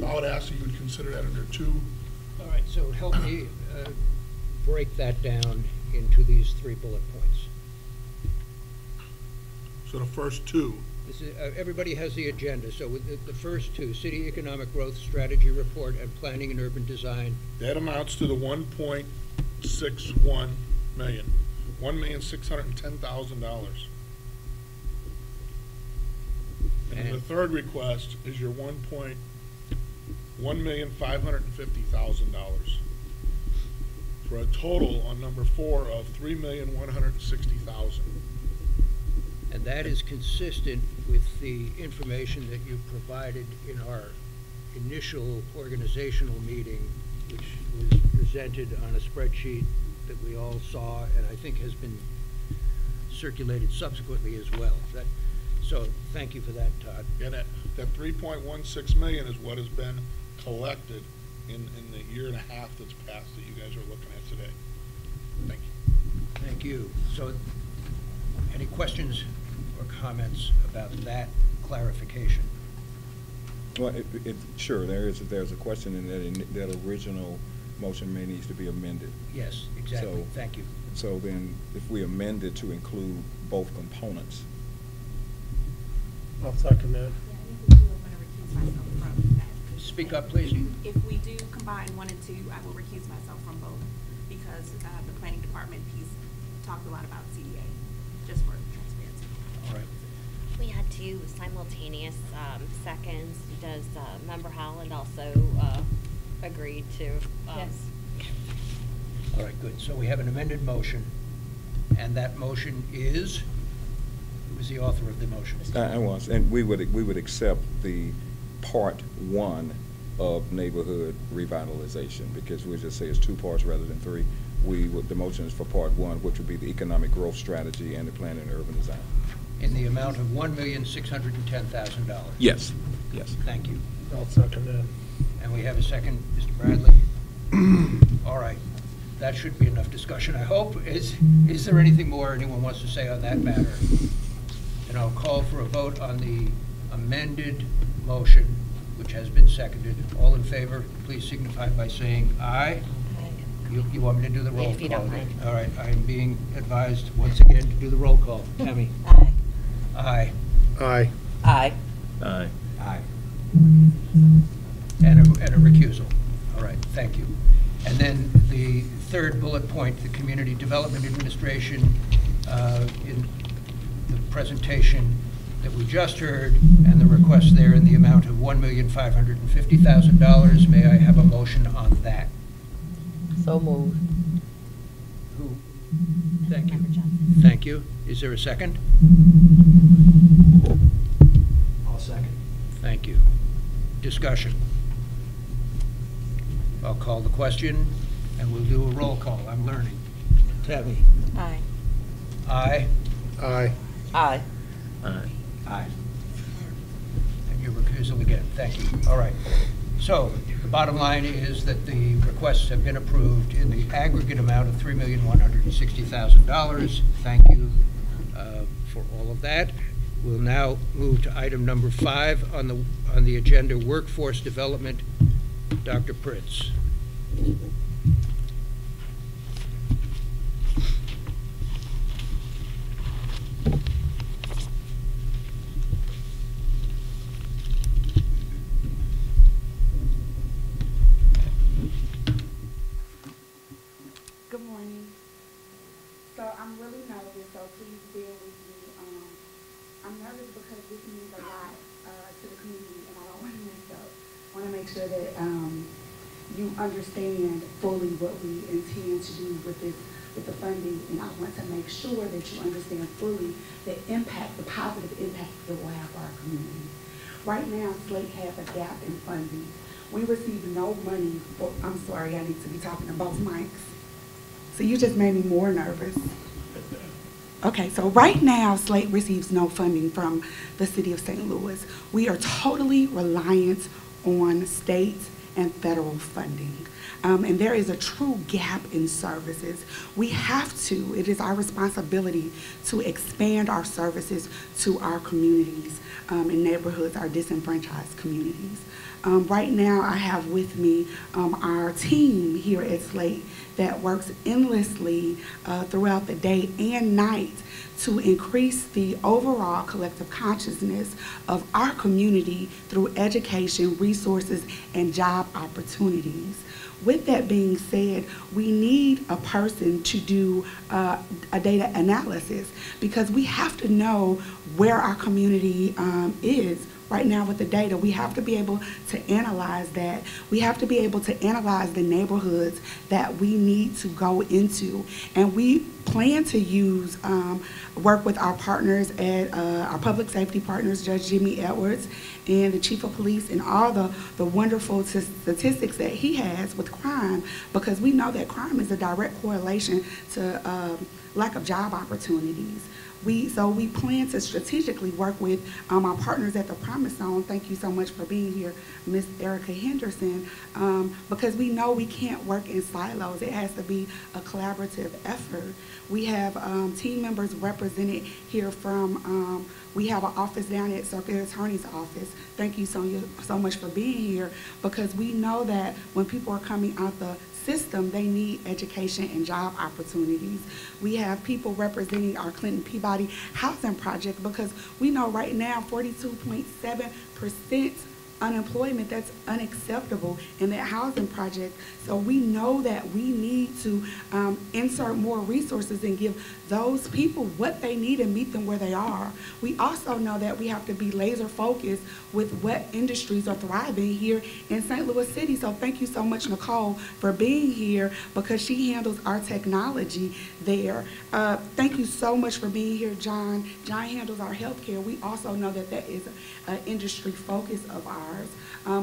So I would ask that you would consider that under 2. All right, so help me break that down into these 3 bullet points. So the first 2. This is, everybody has the agenda, so with the first 2, City Economic Growth Strategy Report and Planning and Urban Design. That amounts to the 1.61 million, $1,610,000. And the third request is your $1,550,000 for a total on number 4 of $3,160,000. And that is consistent with the information that you provided in our initial organizational meeting, which was presented on a spreadsheet that we all saw and I think has been circulated subsequently as well. So thank you for that, Todd. And that 3.16 million is what has been collected in the year and a half that's passed that you guys are looking at today. Thank you. Thank you. So any questions or comments about that clarification? Well, sure, there's a question in that original motion may needs to be amended. Yes, exactly. So, thank you. So then, if we amend it to include both components. I'll second that. Speak up, please. If we do combine 1 and 2, I will recuse myself from both because the planning department piece talked a lot about CDA, just for transparency. All right. We had 2 simultaneous seconds. Does Member Holland also agree to? Yes. All right, good. So we have an amended motion, and that motion is, who was the author of the motion? I was, and we would accept the part 1 of neighborhood revitalization, because we just say it's 2 parts rather than 3. The motion is for part 1, which would be the economic growth strategy and the planning and urban design. In the amount of $1,610,000. Yes, yes. Thank you. I'll second that. And we have a second, Mr. Bradley. All right. That should be enough discussion, I hope. Is there anything more anyone wants to say on that matter? And I'll call for a vote on the amended motion, which has been seconded. All in favor, please signify by saying aye. You want me to do the roll call? If you don't mind. All right, I am being advised once again to do the roll call. Tammy? Aye. Aye. Aye. Aye. Aye. Aye. And a recusal. All right, thank you. And then the third bullet point, the Community Development Administration, in the presentation that we just heard, and the request there in the amount of $1,550,000. May I have a motion on that? So moved. Who? Thank you. Thank you. Is there a second? I'll second. Thank you. Discussion. I'll call the question, and we'll do a roll call. I'm learning. Tammy? Aye. Aye? Aye. Aye. Aye. Aye. And your recusal again. Thank you. All right. So the bottom line is that the requests have been approved in the aggregate amount of $3,160,000. Thank you for all of that. We'll now move to item number 5 on the agenda, workforce development. Dr. Pritz. Good morning. So I'm really nervous, so please bear with me. I'm nervous because this means a lot to the community, and I don't want to mess up. I want to make sure that you understand fully what we intend to do with the funding, and I want to make sure that you understand fully the impact, the positive impact it will have for our community. Right now, SLATE has a gap in funding. We receive no money for, I'm sorry, I need to be talking to both mics. So you just made me more nervous. Okay, so right now, SLATE receives no funding from the city of St. Louis. We are totally reliant on state and federal funding. And there is a true gap in services. We have to, it is our responsibility to expand our services to our communities and neighborhoods, our disenfranchised communities. Right now, I have with me our team here at SLATE that works endlessly throughout the day and night to increase the overall collective consciousness of our community through education, resources, and job opportunities. With that being said, we need a person to do a data analysis because we have to know where our community is right now with the data. We have to be able to analyze that. We have to be able to analyze the neighborhoods that we need to go into. And we plan to use, work with our partners at our public safety partners, Judge Jimmy Edwards and the Chief of Police, and all the wonderful statistics that he has with crime, because we know that crime is a direct correlation to lack of job opportunities. So we plan to strategically work with our partners at the Promise Zone. Thank you so much for being here, Ms. Erica Henderson, because we know we can't work in silos. It has to be a collaborative effort. We have team members represented here from, we have an office down at Circuit Attorney's office. Thank you so much for being here, because we know that when people are coming out the system, they need education and job opportunities. We have people representing our Clinton Peabody housing project, because we know right now 42.7% unemployment. That's unacceptable in that housing project. So we know that we need to insert more resources and give those people what they need and meet them where they are. We also know that we have to be laser focused with what industries are thriving here in St. Louis City. So thank you so much, Nicole, for being here, because she handles our technology there. Thank you so much for being here, John. John handles our healthcare. We also know that that is an industry focus of ours.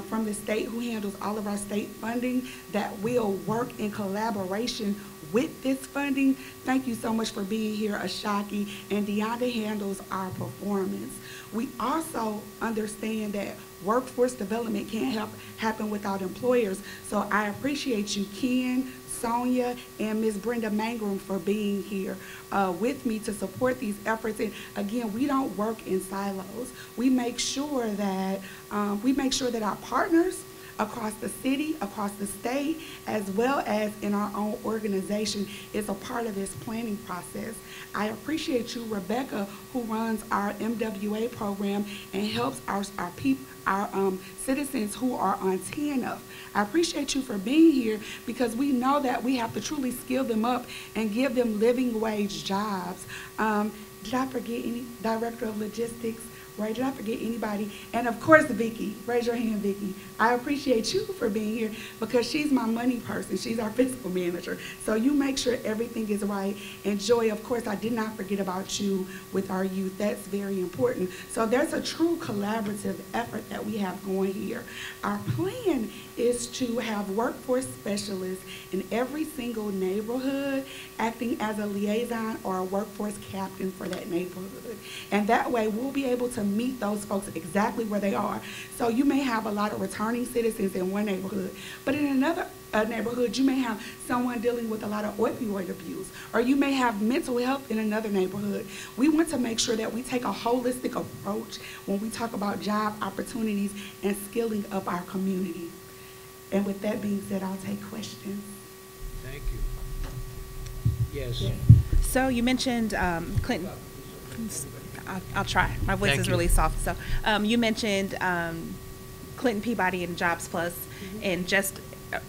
From the state, who handles all of our state funding, that will work in collaboration with this funding. Thank you so much for being here, Ashaki, and Deonda handles our performance. We also understand that workforce development can't happen without employers, so I appreciate you, Ken, Sonia, and Ms. Brenda Mangrum, for being here with me to support these efforts. And again, we don't work in silos. We make sure that our partners across the city, across the state, as well as in our own organization, is a part of this planning process. I appreciate you, Rebecca, who runs our MWA program and helps our citizens who are on TANF. I appreciate you for being here, because we know that we have to truly skill them up and give them living wage jobs. Did I forget any? Director of Logistics? Right, did I forget anybody? And of course, Vicki. Raise your hand, Vicki. I appreciate you for being here, because she's my money person. She's our fiscal manager. So you make sure everything is right. And Joy, of course, I did not forget about you with our youth. That's very important. So there's a true collaborative effort that we have going here. Our plan is to have workforce specialists in every single neighborhood, acting as a liaison or a workforce captain for that neighborhood. And that way we'll be able to meet those folks exactly where they are. So you may have a lot of returning citizens in one neighborhood, but in another neighborhood, you may have someone dealing with a lot of opioid abuse, or you may have mental health in another neighborhood. We want to make sure that we take a holistic approach when we talk about job opportunities and skilling up our community. And with that being said, I'll take questions. Thank you. Yes. So you mentioned Clinton. I'll try. My voice Thank is you. really soft. So you mentioned Clinton Peabody and Jobs Plus, and just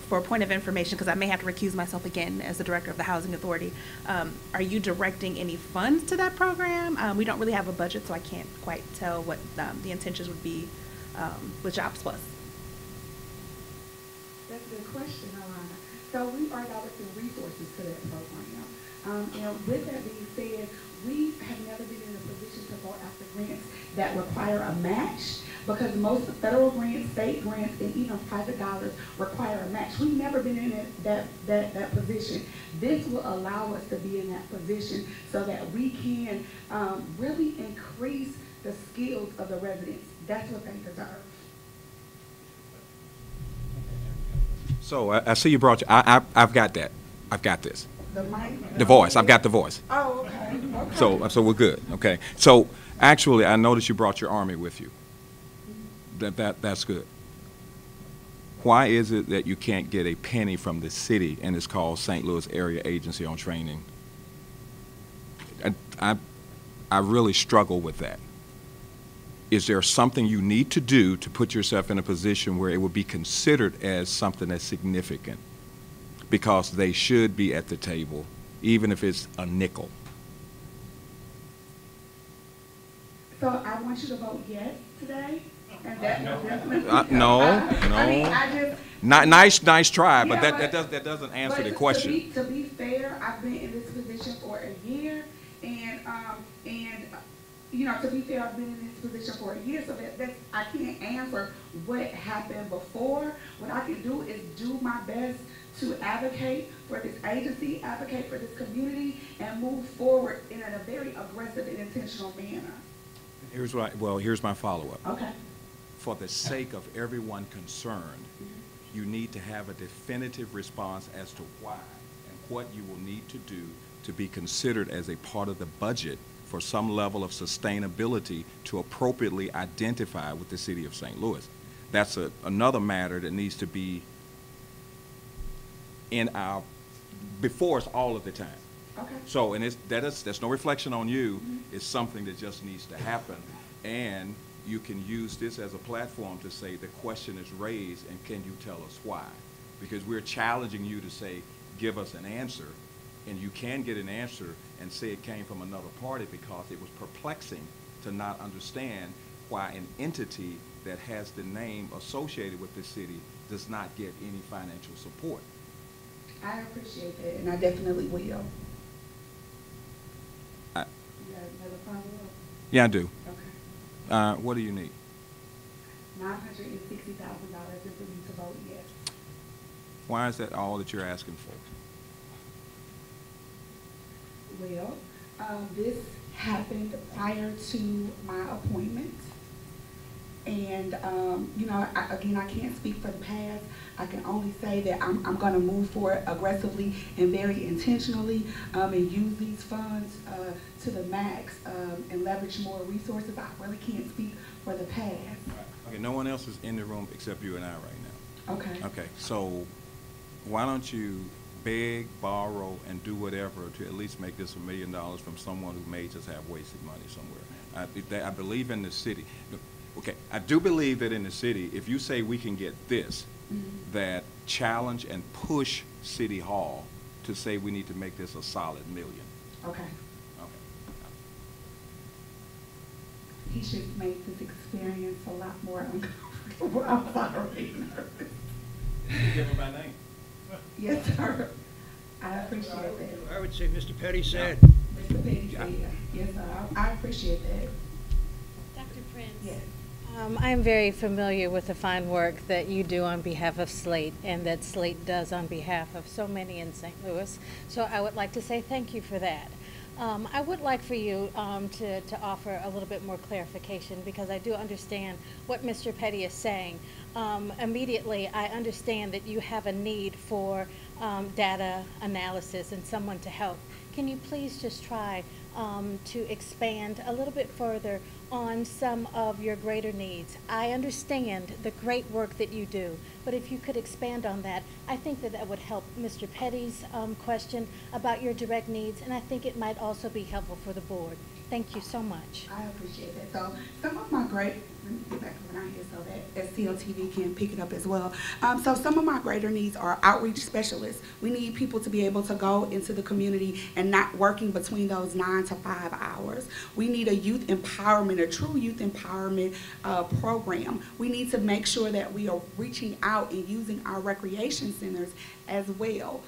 for a point of information, because I may have to recuse myself again as the director of the Housing Authority, are you directing any funds to that program? We don't really have a budget, so I can't quite tell what the intentions would be with Jobs Plus. That's a good question, Alana. So we are directing resources to that program. And with that being said, we have never been in a position to go after grants that require a match, because most federal grants, state grants, and even private dollars require a match. We've never been in that position. This will allow us to be in that position so that we can really increase the skills of the residents. That's what they deserve. So I see you brought, I've got that. I've got this. The mic? The voice. I've got the voice. Oh, okay. So we're good. Okay. So actually, I noticed you brought your Army with you. That's good. Why is it that you can't get a penny from the city and it's called St. Louis Area Agency on Training? I really struggle with that. Is there something you need to do to put yourself in a position where it would be considered as something that's significant? Because they should be at the table, even if it's a nickel. So I want you to vote yes today, and that will definitely. No. I mean, Nice try, but Yeah, that doesn't answer the but question. To be fair, I've been in this position for a year, and you know, to be fair, I've been in this position for a year, so that's I can't answer what happened before. What I can do is do my best to advocate for this agency, advocate for this community, and move forward in a very aggressive and intentional manner. Here's my follow-up. Okay. For the sake of everyone concerned, you need to have a definitive response as to why and what you will need to do to be considered as a part of the budget for some level of sustainability to appropriately identify with the city of St. Louis. That's another matter that needs to be before us all of the time. Okay. So, and that's no reflection on you. It's something that just needs to happen. And you can use this as a platform to say the question is raised and can you tell us why? Because we're challenging you to say, give us an answer, and you can get an answer and say it came from another party because it was perplexing to not understand why an entity that has the name associated with the city does not get any financial support. I appreciate that, and I definitely will. You got another follow-up? Yeah, I do. Okay. What do you need? $960,000 is for me to vote yes. Why is that all that you're asking for? Well, this happened prior to my appointment. And, you know, again, I can't speak for the past. I can only say that I'm going to move forward aggressively and very intentionally and use these funds to the max and leverage more resources. I really can't speak for the past. Okay, no one else is in the room except you and I right now. Okay. Okay, so why don't you beg, borrow, and do whatever to at least make this $1 million from someone who may just have wasted money somewhere. I believe in the city. Okay, I do believe that in the city, if you say we can get this, that challenge and push City Hall to say we need to make this a solid $1 million. Okay. Okay. He should make this experience a lot more uncomfortable. I'm sorry. Nervous. Give him my name. Yes, sir. I appreciate that. I would say Mr. Petty said. Mr. Petty said, yes, sir. I appreciate that. Dr. Prince. Yes. I am very familiar with the fine work that you do on behalf of SLATE and that SLATE does on behalf of so many in St. Louis. So I would like to say thank you for that. I would like for you to offer a little bit more clarification because I do understand what Mr. Petty is saying. Immediately, I understand that you have a need for data analysis and someone to help. Can you please just try to expand a little bit further on some of your greater needs? I understand the great work that you do, but if you could expand on that, I think that that would help Mr. Petty's question about your direct needs, and I think it might also be helpful for the board. Thank you so much. I appreciate that. So some of my great, let me get back around here so that CLTV can pick it up as well. So some of my greater needs are outreach specialists. We need people to be able to go into the community and not working between those 9 to 5 hours. We need a youth empowerment, a true youth empowerment program. We need to make sure that we are reaching out and using our recreation centers as well.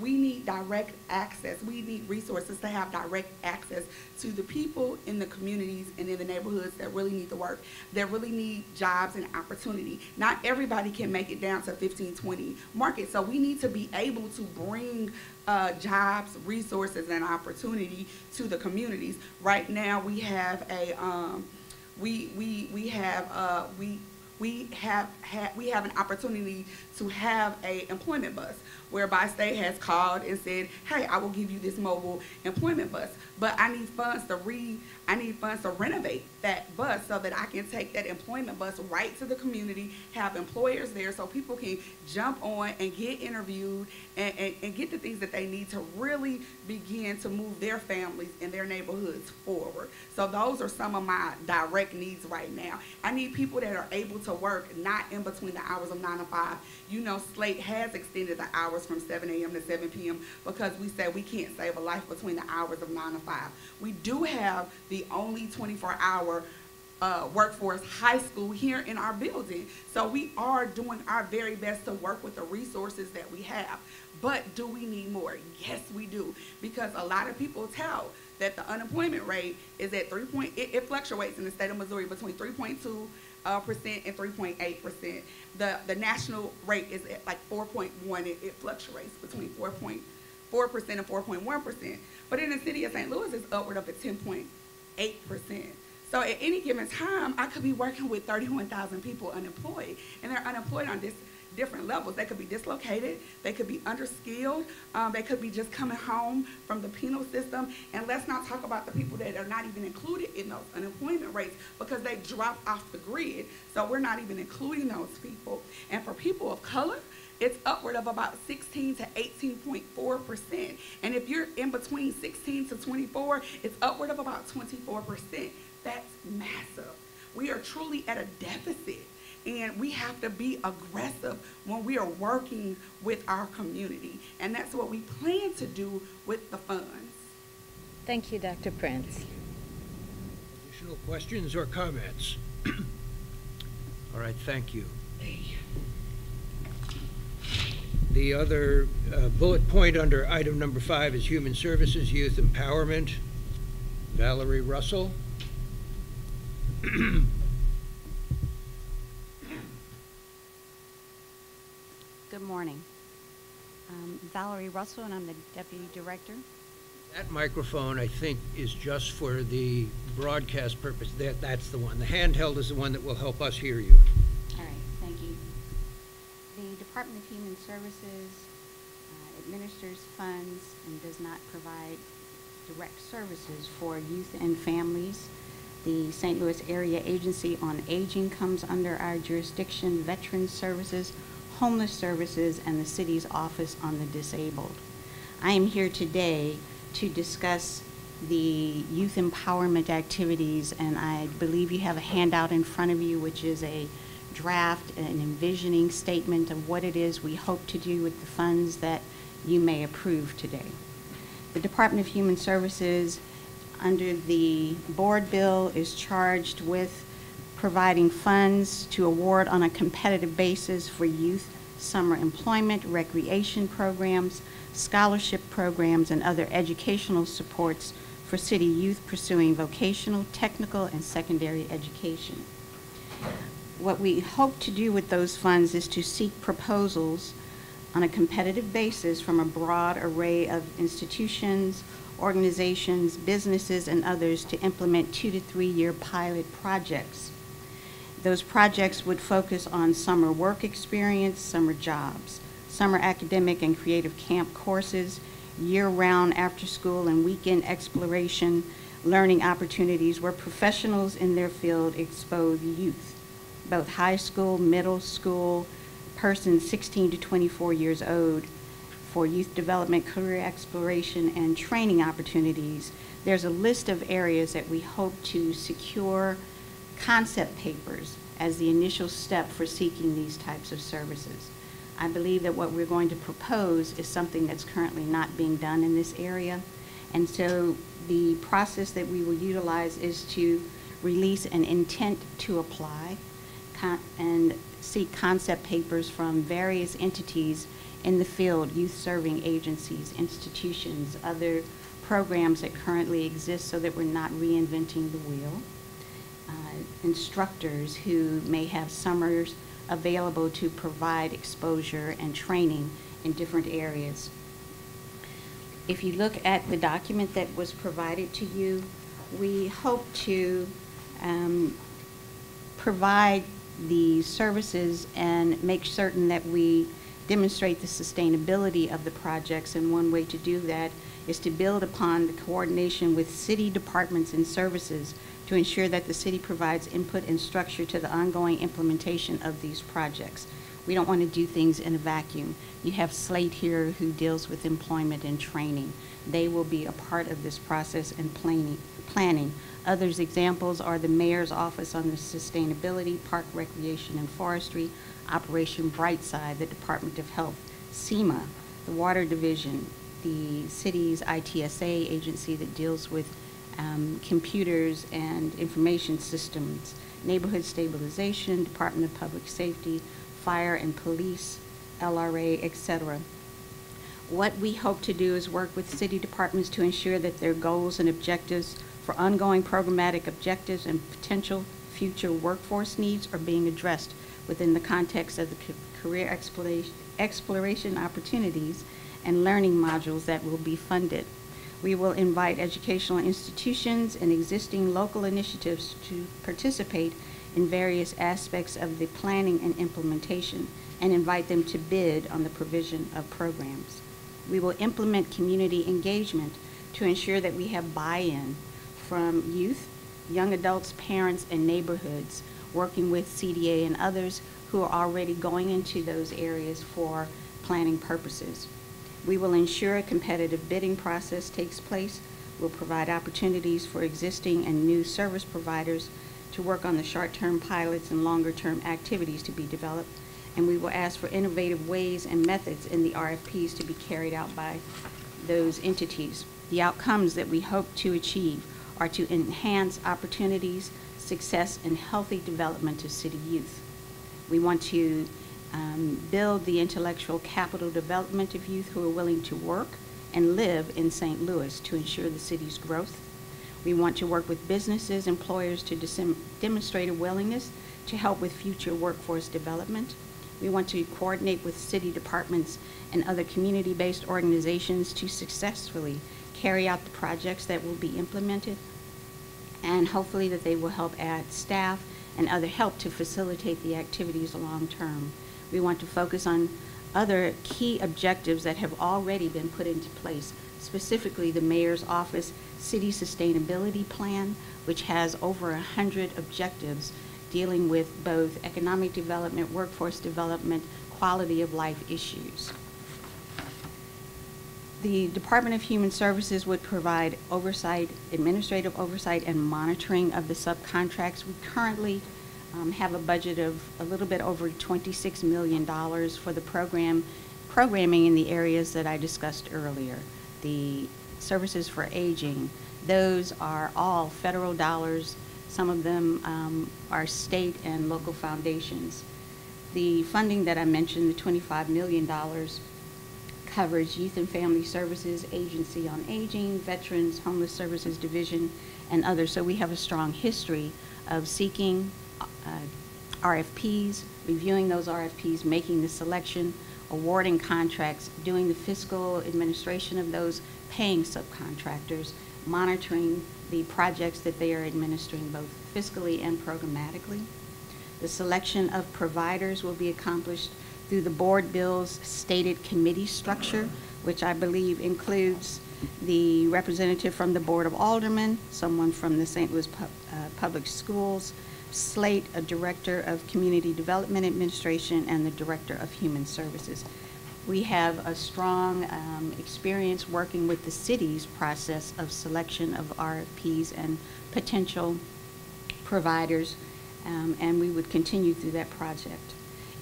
We need direct access. We need resources to have direct access to the people in the communities and in the neighborhoods that really need the work, that really need jobs and opportunity. Not everybody can make it down to 15-20 market, so we need to be able to bring jobs, resources, and opportunity to the communities. Right now, we have a we have an opportunity to have a employment bus, whereby state has called and said, hey, I will give you this mobile employment bus, but I need funds to renovate that bus so that I can take that employment bus right to the community, have employers there so people can jump on and get interviewed and get the things that they need to really begin to move their families and their neighborhoods forward. So those are some of my direct needs right now. I need people that are able to work not in between the hours of 9 to 5. You know, SLATE has extended the hours from 7 a.m. to 7 p.m. because we said we can't save a life between the hours of 9 to 5. We do have the only 24-hour workforce high school here in our building. So we are doing our very best to work with the resources that we have. But do we need more? Yes, we do. Because a lot of people tout that the unemployment rate is at it fluctuates in the state of Missouri between 3.2% and 3.8%. The national rate is at like 4.1. It fluctuates between 4.4% and 4.1%. But in the city of St. Louis, it's upward up at 10.8%. So at any given time, I could be working with 31,000 people unemployed, and they're unemployed on different levels. They could be dislocated, they could be underskilled, they could be just coming home from the penal system, and let's not talk about the people that are not even included in those unemployment rates because they dropped off the grid, so we're not even including those people. And for people of color, it's upward of about 16 to 18.4%. And if you're in between 16 to 24, it's upward of about 24%. That's massive. We are truly at a deficit, and we have to be aggressive when we are working with our community. And that's what we plan to do with the funds. Thank you, Dr. Prince. Additional questions or comments? All right, thank you. The other bullet point under item number 5 is Human Services, Youth Empowerment. Valerie Russell. Good morning. Valerie Russell, and I'm the Deputy Director. That microphone, I think, is just for the broadcast purpose. That's the one. The handheld is the one that will help us hear you. All right, thank you. The Department of Human Services administers funds and does not provide direct services for youth and families. The St. Louis Area Agency on Aging comes under our jurisdiction, Veterans Services, Homeless Services, and the city's Office on the Disabled. I am here today to discuss the youth empowerment activities, and I believe you have a handout in front of you, which is a draft, an envisioning statement of what it is we hope to do with the funds that you may approve today. The Department of Human Services, under the board bill, is charged with providing funds to award on a competitive basis for youth summer employment, recreation programs, scholarship programs, and other educational supports for city youth pursuing vocational, technical, and secondary education. What we hope to do with those funds is to seek proposals on a competitive basis from a broad array of institutions, organizations, businesses, and others to implement 2 to 3 year pilot projects. Those projects would focus on summer work experience, summer jobs, summer academic and creative camp courses, year-round after-school and weekend exploration, learning opportunities where professionals in their field expose youth, both high school, middle school, persons 16 to 24 years old, for youth development, career exploration, and training opportunities. There's a list of areas that we hope to secure concept papers as the initial step for seeking these types of services. I believe that what we're going to propose is something that's currently not being done in this area. And so the process that we will utilize is to release an intent to apply and seek concept papers from various entities in the field, youth serving agencies, institutions, other programs that currently exist so that we're not reinventing the wheel, instructors who may have summers available to provide exposure and training in different areas. If you look at the document that was provided to you, we hope to provide the services and make certain that we demonstrate the sustainability of the projects, and one way to do that is to build upon the coordination with city departments and services to ensure that the city provides input and structure to the ongoing implementation of these projects. We don't want to do things in a vacuum. You have SLATE here who deals with employment and training. They will be a part of this process and planning. Others examples are the Mayor's Office on the Sustainability, Park, Recreation, and Forestry, Operation Brightside, the Department of Health, SEMA, the Water Division, the city's ITSA agency that deals with computers and information systems, neighborhood stabilization, Department of Public Safety, fire and police, LRA, etc. What we hope to do is work with city departments to ensure that their goals and objectives for ongoing programmatic objectives and potential future workforce needs are being addressed within the context of the career exploration opportunities and learning modules that will be funded. We will invite educational institutions and existing local initiatives to participate in various aspects of the planning and implementation and invite them to bid on the provision of programs. We will implement community engagement to ensure that we have buy-in from youth, young adults, parents, and neighborhoods, working with CDA and others who are already going into those areas for planning purposes. We will ensure a competitive bidding process takes place. We'll provide opportunities for existing and new service providers to work on the short-term pilots and longer-term activities to be developed. And we will ask for innovative ways and methods in the RFPs to be carried out by those entities. The outcomes that we hope to achieve are to enhance opportunities, success, and healthy development of city youth. We want to build the intellectual capital development of youth who are willing to work and live in St. Louis to ensure the city's growth. We want to work with businesses, employers to demonstrate a willingness to help with future workforce development. We want to coordinate with city departments and other community-based organizations to successfully carry out the projects that will be implemented, and hopefully that they will help add staff and other help to facilitate the activities long term. We want to focus on other key objectives that have already been put into place, specifically the Mayor's Office City Sustainability Plan, which has over 100 objectives dealing with both economic development, workforce development, quality of life issues. The Department of Human Services would provide oversight, administrative oversight, and monitoring of the subcontracts. We currently have a budget of a little bit over $26 million for the programming in the areas that I discussed earlier. The services for aging, those are all federal dollars. Some of them are state and local foundations. The funding that I mentioned, the $25 million, covers Youth and Family Services, Agency on Aging, Veterans, Homeless Services Division, and others. So we have a strong history of seeking RFPs, reviewing those RFPs, making the selection, awarding contracts, doing the fiscal administration of those, paying subcontractors, monitoring the projects that they are administering both fiscally and programmatically. The selection of providers will be accomplished through the board bill's stated committee structure, which I believe includes the representative from the Board of Aldermen, someone from the St. Louis Public Schools, SLATE, a director of Community Development Administration, and the director of Human Services. We have a strong experience working with the city's process of selection of RFPs and potential providers, and we would continue through that project.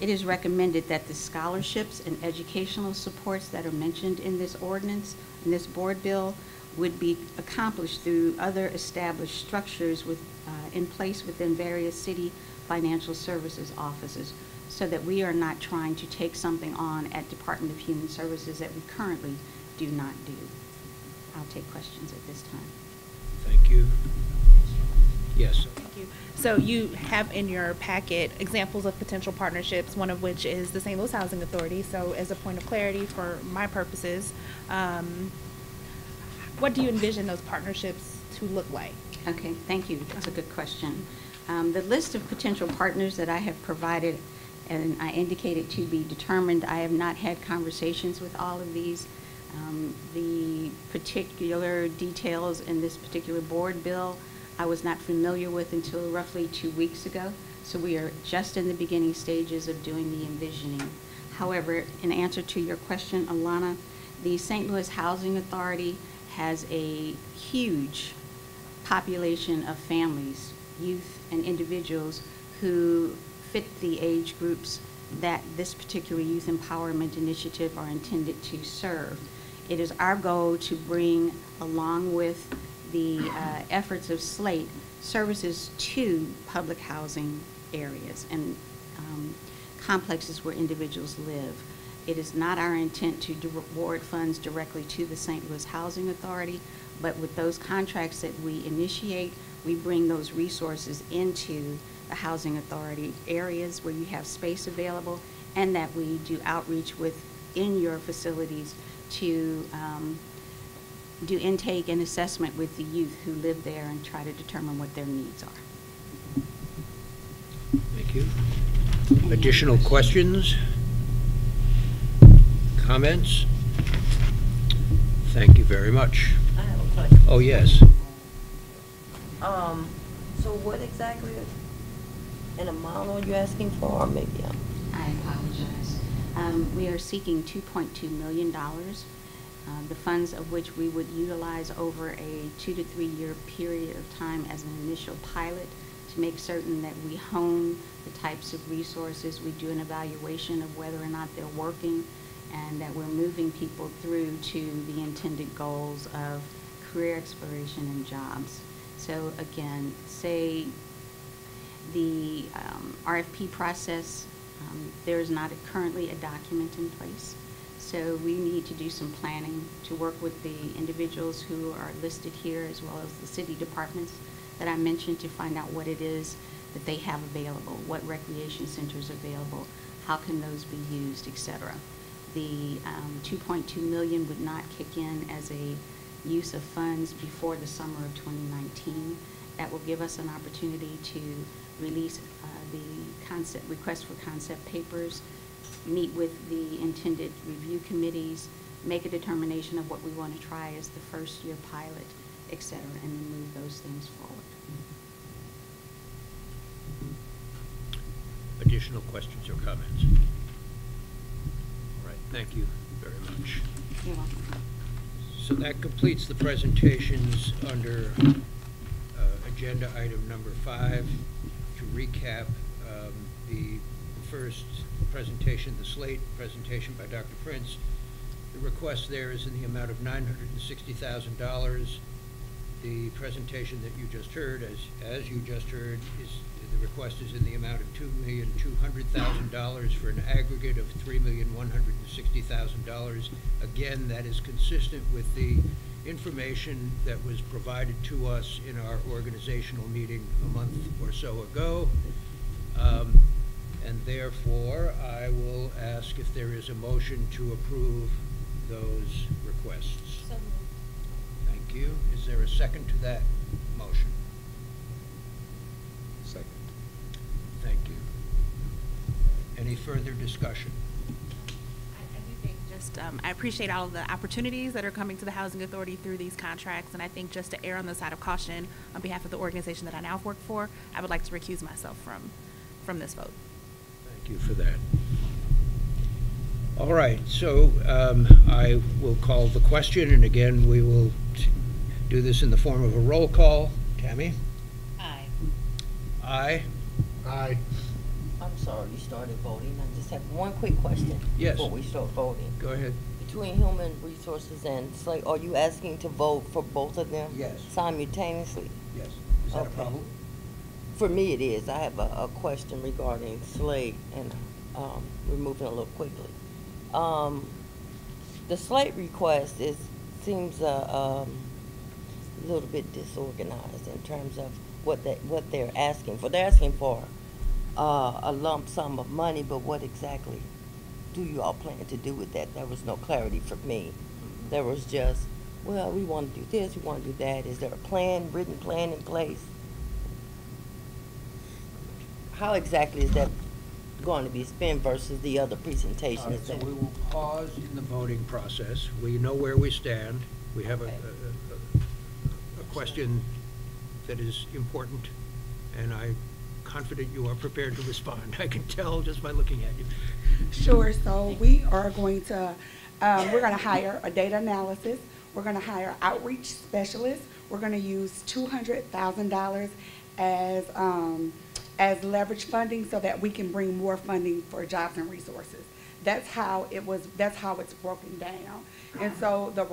It is recommended that the scholarships and educational supports that are mentioned in this ordinance, in this board bill, would be accomplished through other established structures in place within various city financial services offices, so that we are not trying to take something on at Department of Human Services that we currently do not do. I'll take questions at this time. Thank you. Yes. Thank you. So you have in your packet examples of potential partnerships, one of which is the St. Louis Housing Authority. So as a point of clarity for my purposes, what do you envision those partnerships to look like? Okay, thank you. That's a good question. The list of potential partners that I have provided and I indicated to be determined, I have not had conversations with all of these. The particular details in this particular board bill I was not familiar with until roughly 2 weeks ago, so we are just in the beginning stages of doing the envisioning. However, in answer to your question, Alana, the St. Louis Housing Authority has a huge population of families, youth, and individuals who fit the age groups that this particular youth empowerment initiative are intended to serve. It is our goal to bring, along with the efforts of SLATE services to public housing areas and complexes where individuals live. It is not our intent to award funds directly to the St. Louis Housing Authority, but with those contracts that we initiate, we bring those resources into the Housing Authority areas where you have space available, and that we do outreach within your facilities to do intake and assessment with the youth who live there and try to determine what their needs are. Thank you. Additional questions? Comments? Thank you very much. I have a question. Oh, yes. So what exactly an amount are you asking for, or maybe I apologize. We are seeking $2.2 million, the funds of which we would utilize over a 2 to 3 year period of time as an initial pilot to make certain that we hone the types of resources, we do an evaluation of whether or not they're working, and that we're moving people through to the intended goals of career exploration and jobs. So again, say the RFP process, there is not currently a document in place. So we need to do some planning to work with the individuals who are listed here, as well as the city departments that I mentioned, to find out what it is that they have available, what recreation centers are available, how can those be used, etc. The $2.2 million would not kick in as a use of funds before the summer of 2019. That will give us an opportunity to release the request for concept papers, meet with the intended review committees, make a determination of what we want to try as the first year pilot, etc., and then move those things forward. Additional questions or comments? All right, thank you very much. You're welcome. So that completes the presentations under agenda item number 5. To recap, the first presentation, the SLATE presentation by Dr. Prince, the request there is in the amount of $960,000. The presentation that you just heard, as you just heard, the request is in the amount of $2,200,000 for an aggregate of $3,160,000. Again, that is consistent with the information that was provided to us in our organizational meeting a month or so ago. And therefore, I will ask if there is a motion to approve those requests. So moved. Thank you. Is there a second to that motion? Second. Thank you. Any further discussion? I do think just, I appreciate all of the opportunities that are coming to the Housing Authority through these contracts, and I think just to err on the side of caution on behalf of the organization that I now work for, I would like to recuse myself from this vote. Thank you for that. All right, so I will call the question, and again, we will do this in the form of a roll call. Tammy? Aye. Aye. Aye. I'm sorry you started voting. I just have one quick question Yes. before we start voting. Go ahead. Between Human Resources and SLATE, are you asking to vote for both of them? Yes. Simultaneously? Yes. Is that a Okay. problem? For me, it is. I have a question regarding SLATE, and we're moving a little quickly. The SLATE request seems a little bit disorganized in terms of what they're asking for. They're asking for a lump sum of money, but what exactly do you all plan to do with that? There was no clarity for me. There was just, well, we want to do this, we want to do that. Is there a plan, written plan in place? How exactly is that going to be spent versus the other presentation? All right, so we will pause in the voting process. We know where we stand. We have a question that is important, and I'm confident you are prepared to respond. I can tell just by looking at you. Sure, so we are going to, we're going to hire a data analysis. We're going to hire outreach specialists. We're going to use $200,000 as leverage funding so that we can bring more funding for jobs and resources. That's how it's broken down. And so the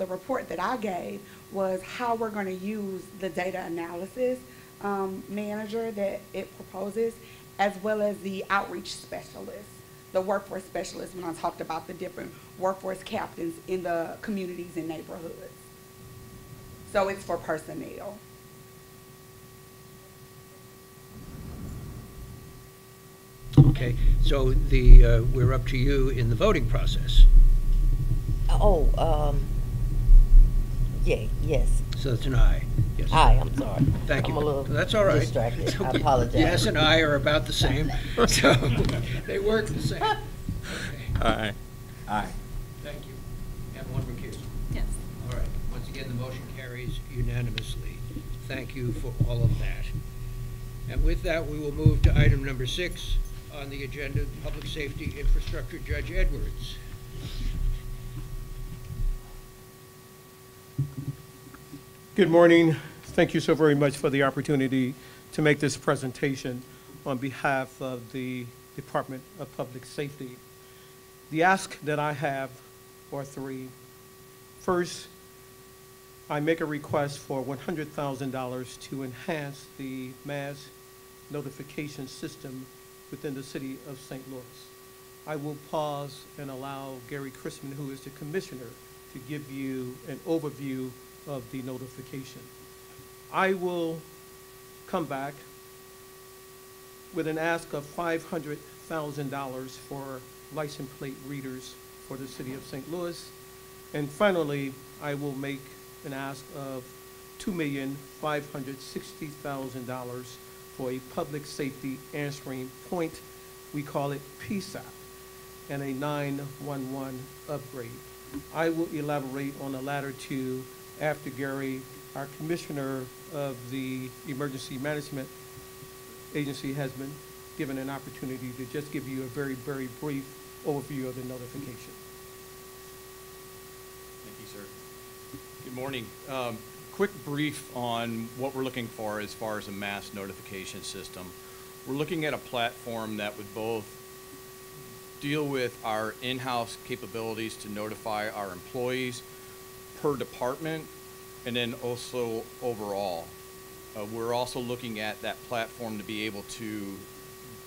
report that I gave was how we're going to use the data analysis manager that it proposes, as well as the outreach specialist, the workforce specialist, when I talked about the different workforce captains in the communities and neighborhoods. So it's for personnel. Okay, so we're up to you in the voting process. Oh, yeah, yes. So it's an aye. Yes. Aye, I'm sorry. Thank you. I'm a little That's all right. distracted. It's I okay. apologize. Yes and aye are about the same, so they work the same. Okay. Aye. Aye. Thank you. And one recusal. Yes. All right. Once again, the motion carries unanimously. Thank you for all of that. And with that, we will move to item number 6 on the agenda, Public Safety Infrastructure, Judge Edwards. Good morning. Thank you so very much for the opportunity to make this presentation on behalf of the Department of Public Safety. The ask that I have are 3. First, I make a request for $100,000 to enhance the mass notification system within the city of St. Louis. I will pause and allow Gary Chrisman, who is the commissioner, to give you an overview of the notification. I will come back with an ask of $500,000 for license plate readers for the city of St. Louis. And finally, I will make an ask of $2,560,000 for a public safety answering point. We call it PSAP, and a 911 upgrade. I will elaborate on the latter 2 after Gary, our Commissioner of the Emergency Management Agency, has been given an opportunity to just give you a very, very brief overview of the notification. Thank you, sir. Good morning. Quick brief on what we're looking for as far as a mass notification system. We're looking at a platform that would both deal with our in-house capabilities to notify our employees per department, and then also overall. We're also looking at that platform to be able to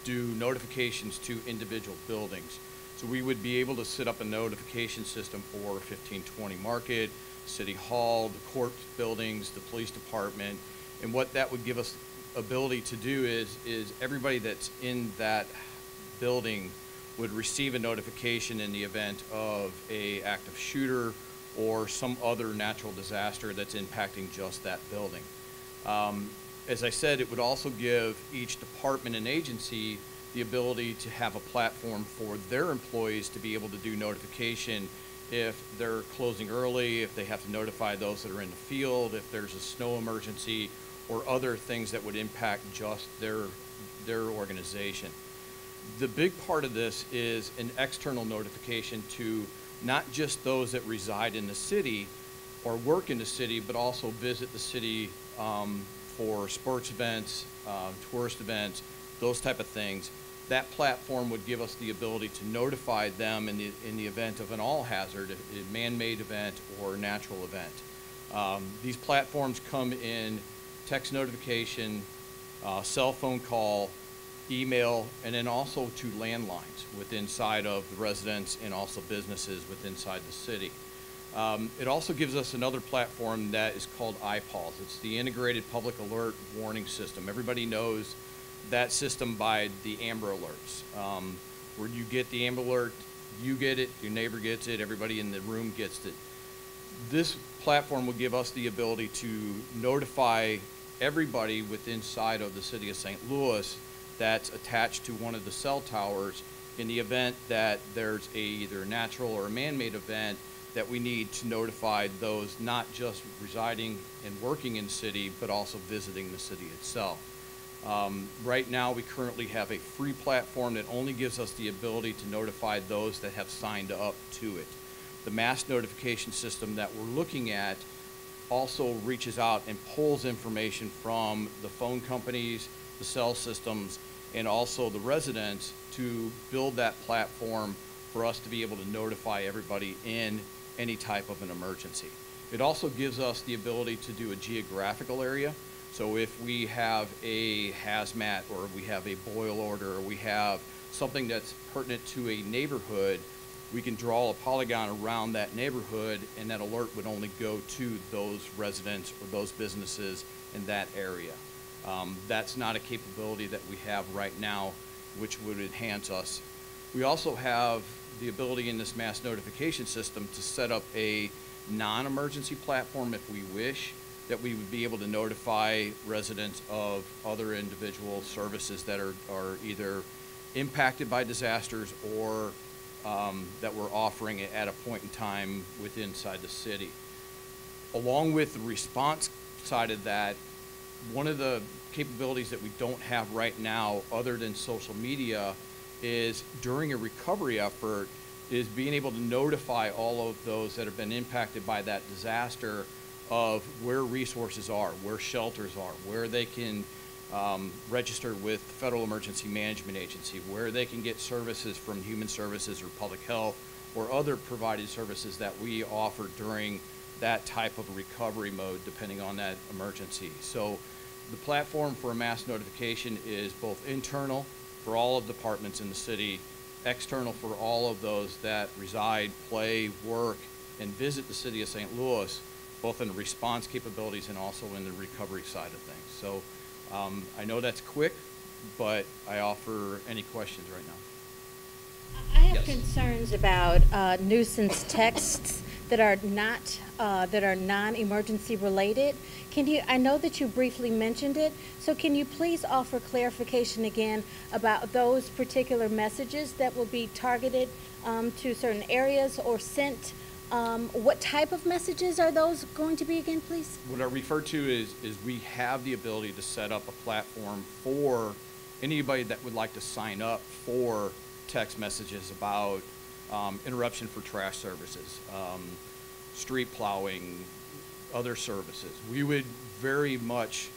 do notifications to individual buildings. So we would be able to set up a notification system for 1520 Market, City Hall, the court buildings, the police department, and what that would give us ability to do is everybody that's in that building would receive a notification in the event of a active shooter or some other natural disaster that's impacting just that building. As I said, it would also give each department and agency the ability to have a platform for their employees to be able to do notification if they're closing early, if they have to notify those that are in the field, if there's a snow emergency, or other things that would impact just their organization. The big part of this is an external notification to not just those that reside in the city or work in the city, but also visit the city for sports events, tourist events, those type of things. That platform would give us the ability to notify them in the event of an all hazard, a man-made event or natural event. These platforms come in text notification, cell phone call, email, and then also to landlines within inside of the residents and also businesses within inside the city. It also gives us another platform that is called IPALS. It's the Integrated Public Alert Warning System. Everybody knows that system by the Amber Alerts. Where you get the Amber Alert, you get it, your neighbor gets it, everybody in the room gets it. This platform will give us the ability to notify everybody within inside of the city of St. Louis that's attached to one of the cell towers in the event that there's either a natural or a man-made event that we need to notify those not just residing and working in the city, but also visiting the city itself. Right now, we currently have a free platform that only gives us the ability to notify those that have signed up to it. The mass notification system that we're looking at also reaches out and pulls information from the phone companies, the cell systems, and also the residents to build that platform for us to be able to notify everybody in any type of an emergency. It also gives us the ability to do a geographical area. So if we have a hazmat, or we have a boil order, or we have something that's pertinent to a neighborhood, we can draw a polygon around that neighborhood, and that alert would only go to those residents or those businesses in that area. That's not a capability that we have right now, which would enhance us. We also have the ability in this mass notification system to set up a non-emergency platform if we wish, that we would be able to notify residents of other individual services that are either impacted by disasters or that we're offering it at a point in time inside the city. Along with the response side of that, one of the capabilities that we don't have right now, other than social media, is during a recovery effort, is being able to notify all of those that have been impacted by that disaster of where resources are, where shelters are, where they can register with the Federal Emergency Management Agency, where they can get services from Human Services or Public Health or other provided services that we offer during that type of recovery mode, depending on that emergency. So the platform for a mass notification is both internal for all of the departments in the city, external for all of those that reside, play, work, and visit the city of St. Louis, both in the response capabilities and also in the recovery side of things. So I know that's quick, but I offer any questions right now. I have Yes. concerns about nuisance texts that are not that are non-emergency related. Can you? I know that you briefly mentioned it. So can you please offer clarification again about those particular messages that will be targeted to certain areas or sent? What type of messages are those going to be again, please? What I refer to is we have the ability to set up a platform for anybody that would like to sign up for text messages about interruption for trash services, street plowing, other services. We would very much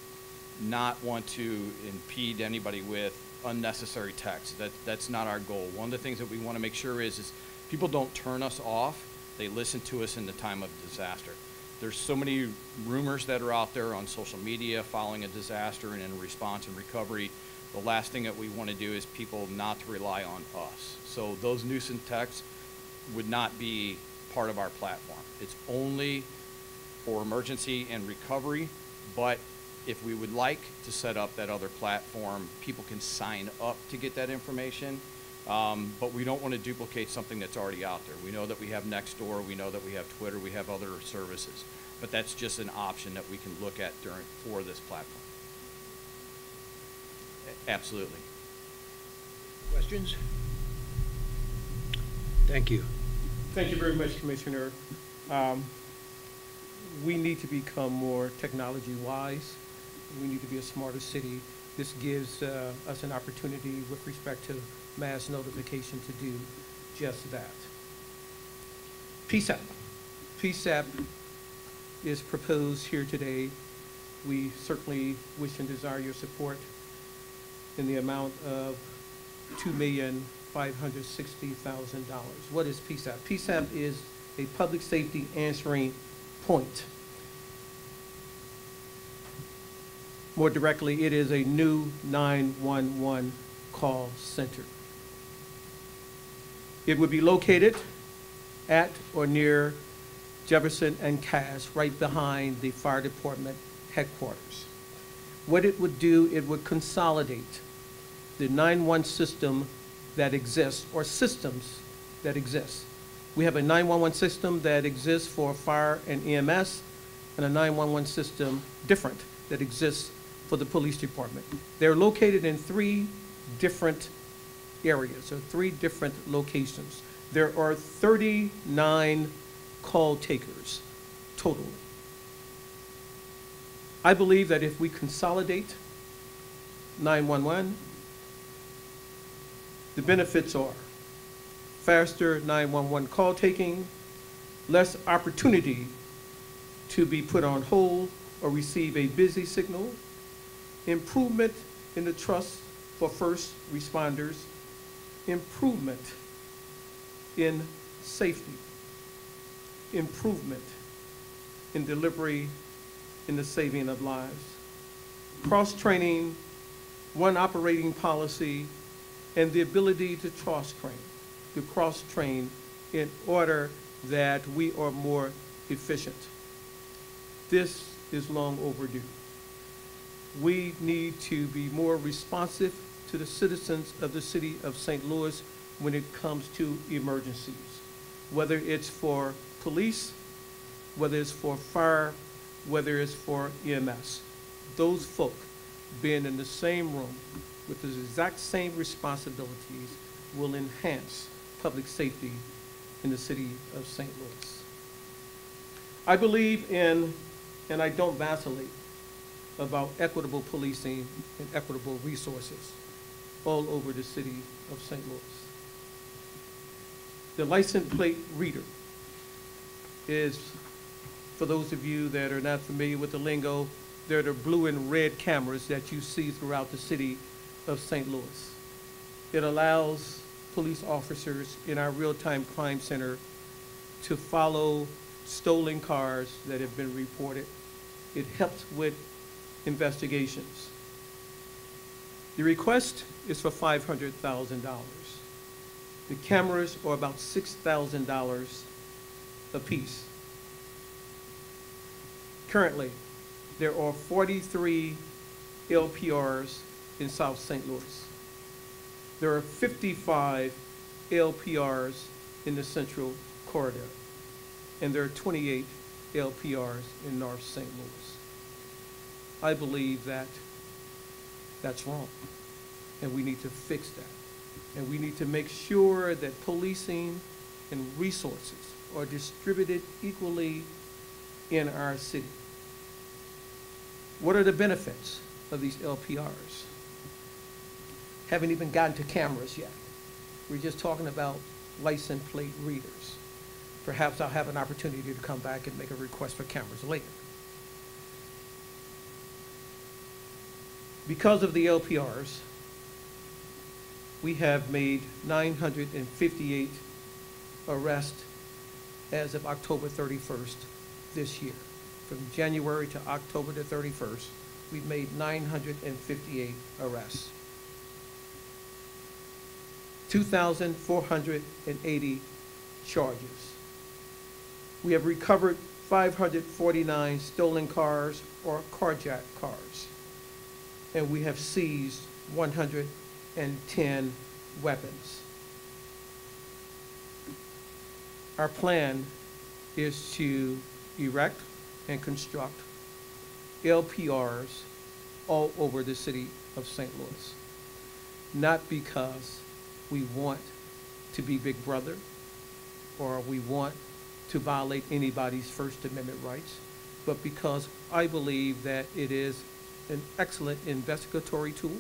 not want to impede anybody with unnecessary text. That's not our goal. One of the things that we want to make sure is people don't turn us off. They listen to us in the time of disaster. There's so many rumors that are out there on social media following a disaster and in response and recovery. The last thing that we want to do is people not to rely on us. So those nuisance texts would not be part of our platform. It's only for emergency and recovery, but if we would like to set up that other platform, people can sign up to get that information. But we don't want to duplicate something that's already out there. We know that we have Nextdoor, we know that we have Twitter, we have other services, but that's just an option that we can look at for this platform. Absolutely. Questions? Thank you. Thank you very much, Commissioner. We need to become more technology wise. We need to be a smarter city. This gives us an opportunity with respect to mass notification to do just that. PSAP. PSAP is proposed here today. We certainly wish and desire your support in the amount of $2,560,000. What is PSAP? PSAP is a public safety answering point. More directly, it is a new 911 call center. It would be located at or near Jefferson and Cass, right behind the fire department headquarters. What it would do, it would consolidate the 911 system that exists, or systems that exist. We have a 911 system that exists for fire and EMS, and a 911 system different that exists for the police department. They're located in 3 different areas, or 3 different locations. There are 39 call takers total. I believe that if we consolidate 911, the benefits are faster 911 call taking, less opportunity to be put on hold or receive a busy signal, improvement in the trust for first responders, improvement in safety, improvement in delivery, in the saving of lives. Cross-training, one operating policy, and the ability to cross-train in order that we are more efficient. This is long overdue. We need to be more responsive to the citizens of the city of St. Louis when it comes to emergencies, whether it's for police, whether it's for fire, whether it's for EMS. Those folk being in the same room with the exact same responsibilities will enhance public safety in the city of St. Louis. I believe in, and I don't vacillate about equitable policing and equitable resources all over the city of St. Louis. The license plate reader is, for those of you that are not familiar with the lingo, they're the blue and red cameras that you see throughout the city of St. Louis. It allows police officers in our real-time crime center to follow stolen cars that have been reported. It helps with investigations. The request is for $500,000. The cameras are about $6,000 a piece. Currently, there are 43 LPRs in South St. Louis. There are 55 LPRs in the Central Corridor, and there are 28 LPRs in North St. Louis. I believe that that's wrong, and we need to fix that. And we need to make sure that policing and resources are distributed equally in our city. What are the benefits of these LPRs? Haven't even gotten to cameras yet. We're just talking about license plate readers. Perhaps I'll have an opportunity to come back and make a request for cameras later. Because of the LPRs, we have made 958 arrests as of October 31st this year. From January to October the 31st, we've made 958 arrests. 2,480 charges. We have recovered 549 stolen cars or carjacked cars. And we have seized 110 weapons. Our plan is to erect and construct LPRs all over the city of St. Louis. Not because we want to be Big Brother or we want to violate anybody's First Amendment rights, but because I believe that it is an excellent investigatory tool,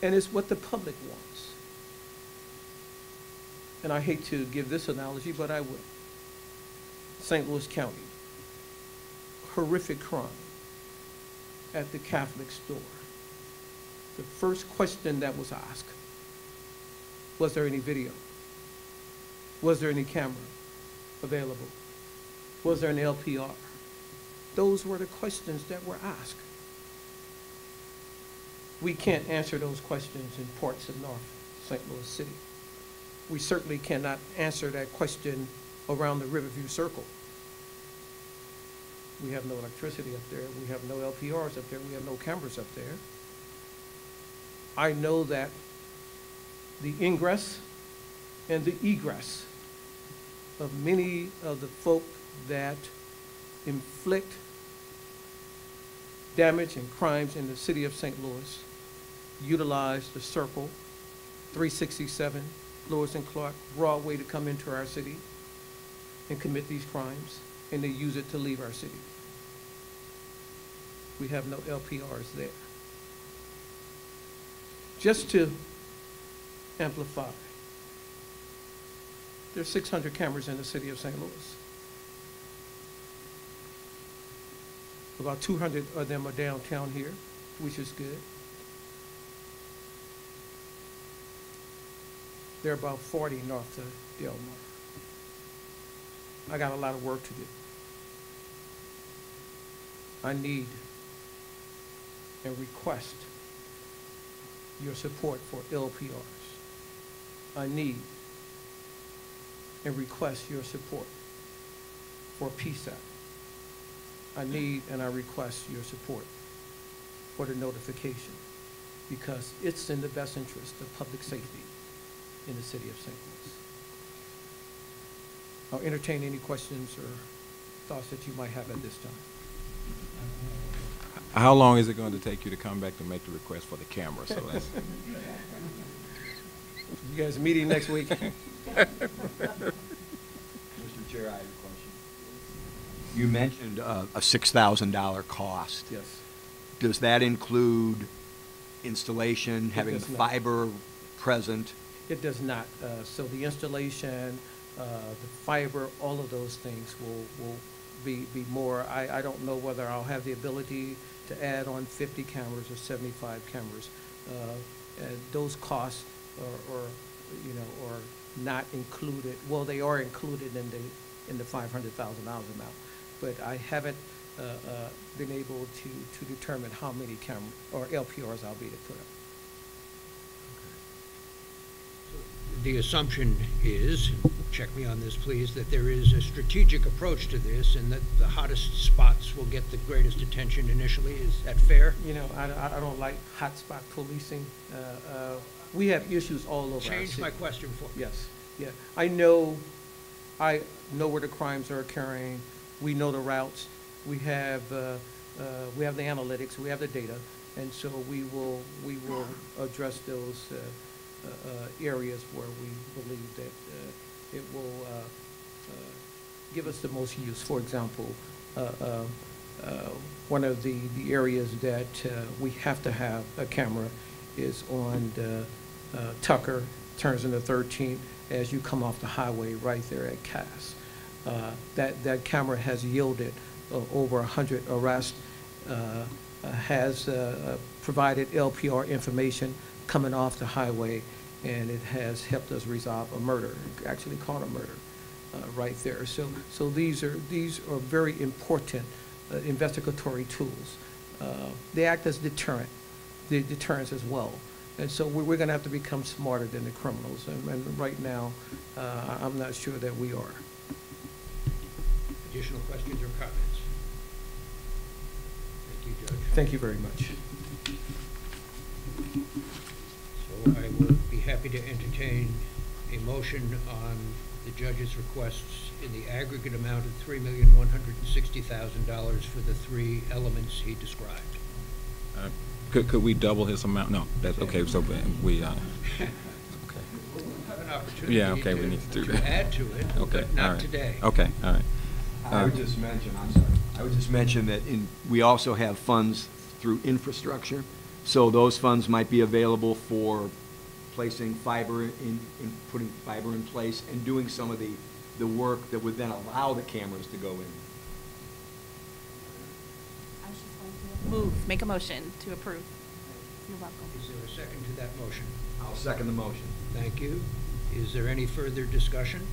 and it's what the public wants. And I hate to give this analogy, but I will. St. Louis County, horrific crime at the Catholic store. The first question that was asked, was there any video? Was there any camera available? Was there an LPR? Those were the questions that were asked. We can't answer those questions in parts of North St. Louis City. We certainly cannot answer that question around the Riverview Circle. We have no electricity up there. We have no LPRs up there. We have no cameras up there. I know that the ingress and the egress of many of the folk that inflict damage and crimes in the city of St. Louis utilize the Circle, 367, Lewis and Clark, Broadway to come into our city and commit these crimes, and they use it to leave our city. We have no LPRs there. Just to amplify, there's 600 cameras in the city of St. Louis. About 200 of them are downtown here, which is good. They're about 40 north of Delmar. I got a lot of work to do. I need and request your support for LPRs. I need and request your support for PSAP. I need and I request your support for the notification, because it's in the best interest of public safety in the city of St. Louis. I'll entertain any questions or thoughts that you might have at this time. How long is it going to take you to come back to make the request for the camera? So that's You guys meeting next week? Mr. Chair, I have a question. You mentioned a $6,000 cost. Yes. Does that include installation, having the does not. fiber present? It does not. So the installation, the fiber, all of those things will be more. I don't know whether I'll have the ability to add on 50 cameras or 75 cameras. And those costs are not included. Well, they are included in the $500,000 amount, but I haven't been able to determine how many camera or LPRs I'll be able to put up. The assumption is, check me on this please, that there is a strategic approach to this and that the hottest spots will get the greatest attention initially. Is that fair? You know, I don't like hotspot policing. We have issues all over our Change city. my question for me. Yes, yeah. I know where the crimes are occurring. We know the routes. We have the analytics. We have the data, and so we will address those areas where we believe that it will give us the most use. For example, one of the areas that we have to have a camera is on the Tucker, turns into 13th, as you come off the highway right there at Cass. That camera has yielded over 100 arrests, has provided LPR information coming off the highway, and it has helped us resolve a murder, actually caught a murder right there. So these are very important investigatory tools. They act as deterrents as well. And so we're going to have to become smarter than the criminals. And right now, I'm not sure that we are. Additional questions or comments? Thank you, Judge. Thank you very much. So I will be happy to entertain a motion on the judge's requests in the aggregate amount of $3,160,000 for the three elements he described. Could we double his amount? No, that's okay. So we We'll have an opportunity yeah, okay, we need to do that. add to it, Okay, but not all right. today. Okay, all right. I would just mention, I'm sorry, I would just mention that we also have funds through infrastructure, so those funds might be available for placing fiber in putting fiber in place and doing some of the work that would then allow the cameras to go in. Make a motion to approve. You're welcome. Is there a second to that motion? I'll second the motion. Thank you. Is there any further discussion?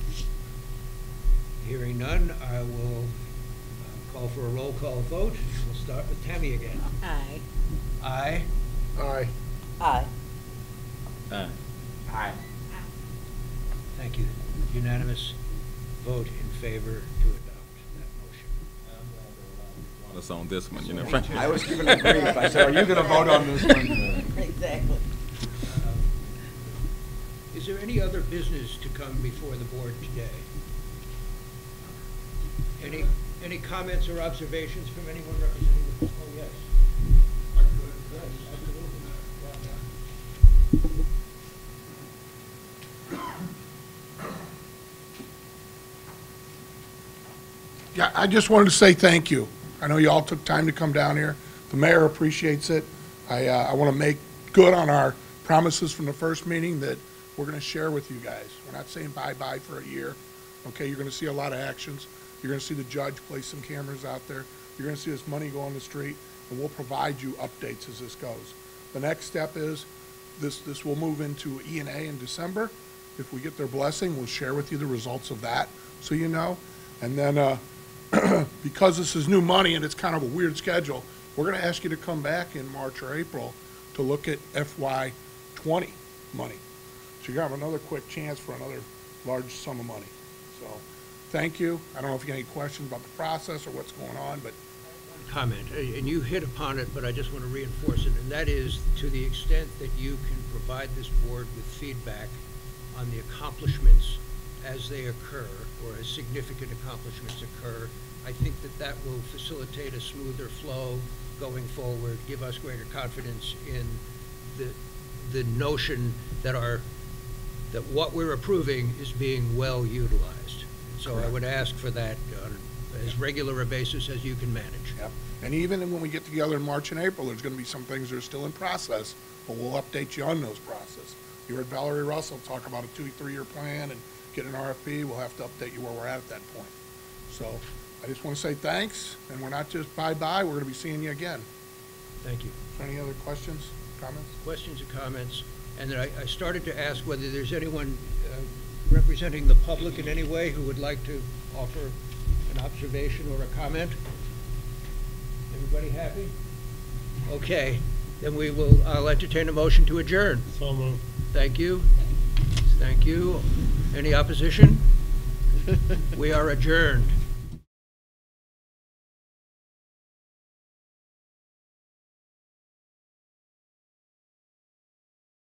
Hearing none, I will call for a roll call vote. We'll start with Tammy again. Aye. Aye. Aye. Aye. Aye. Thank you. Unanimous vote in favor to adopt that motion. Want us on this one, you know. I was given a brief. I said, are you going to vote on this one? Exactly. Is there any other business to come before the board today? Any comments or observations from anyone representing the, oh, yes. Yes, absolutely. Yeah, I just wanted to say thank you. I know you all took time to come down here. The mayor appreciates it. I want to make good on our promises from the first meeting that we're going to share with you guys. We're not saying bye-bye for a year. Okay, you're going to see a lot of actions. You're going to see the judge place some cameras out there. You're going to see this money go on the street, and we'll provide you updates as this goes. The next step is this will move into E&A in December, If we get their blessing, we'll share with you the results of that, so you know. And then, because this is new money and it's kind of a weird schedule, we're going to ask you to come back in March or April to look at FY20 money. So you have another quick chance for another large sum of money. So, thank you. I don't know if you have any questions about the process or what's going on, but comment, and you hit upon it, but I just want to reinforce it, and that is to the extent that you can provide this board with feedback on the accomplishments as they occur, or as significant accomplishments occur, I think that that will facilitate a smoother flow going forward, give us greater confidence in the notion that what we're approving is being well utilized. So I would ask for that on as regular a basis as you can manage. Yep. And even when we get together in March and April, there's going to be some things that are still in process, but we'll update you on those processes. You heard Valerie Russell talk about a 2-3-year plan and get an RFP. We'll have to update you where we're at that point. So I just want to say thanks, and we're not just bye-bye, we're going to be seeing you again. Thank you. Is there any other questions, comments? Questions or comments? And then I started to ask whether there's anyone representing the public in any way who would like to offer an observation or a comment. Everybody happy? Okay, then I'll entertain a motion to adjourn. So moved. Thank you. Thank you. Any opposition? We are adjourned.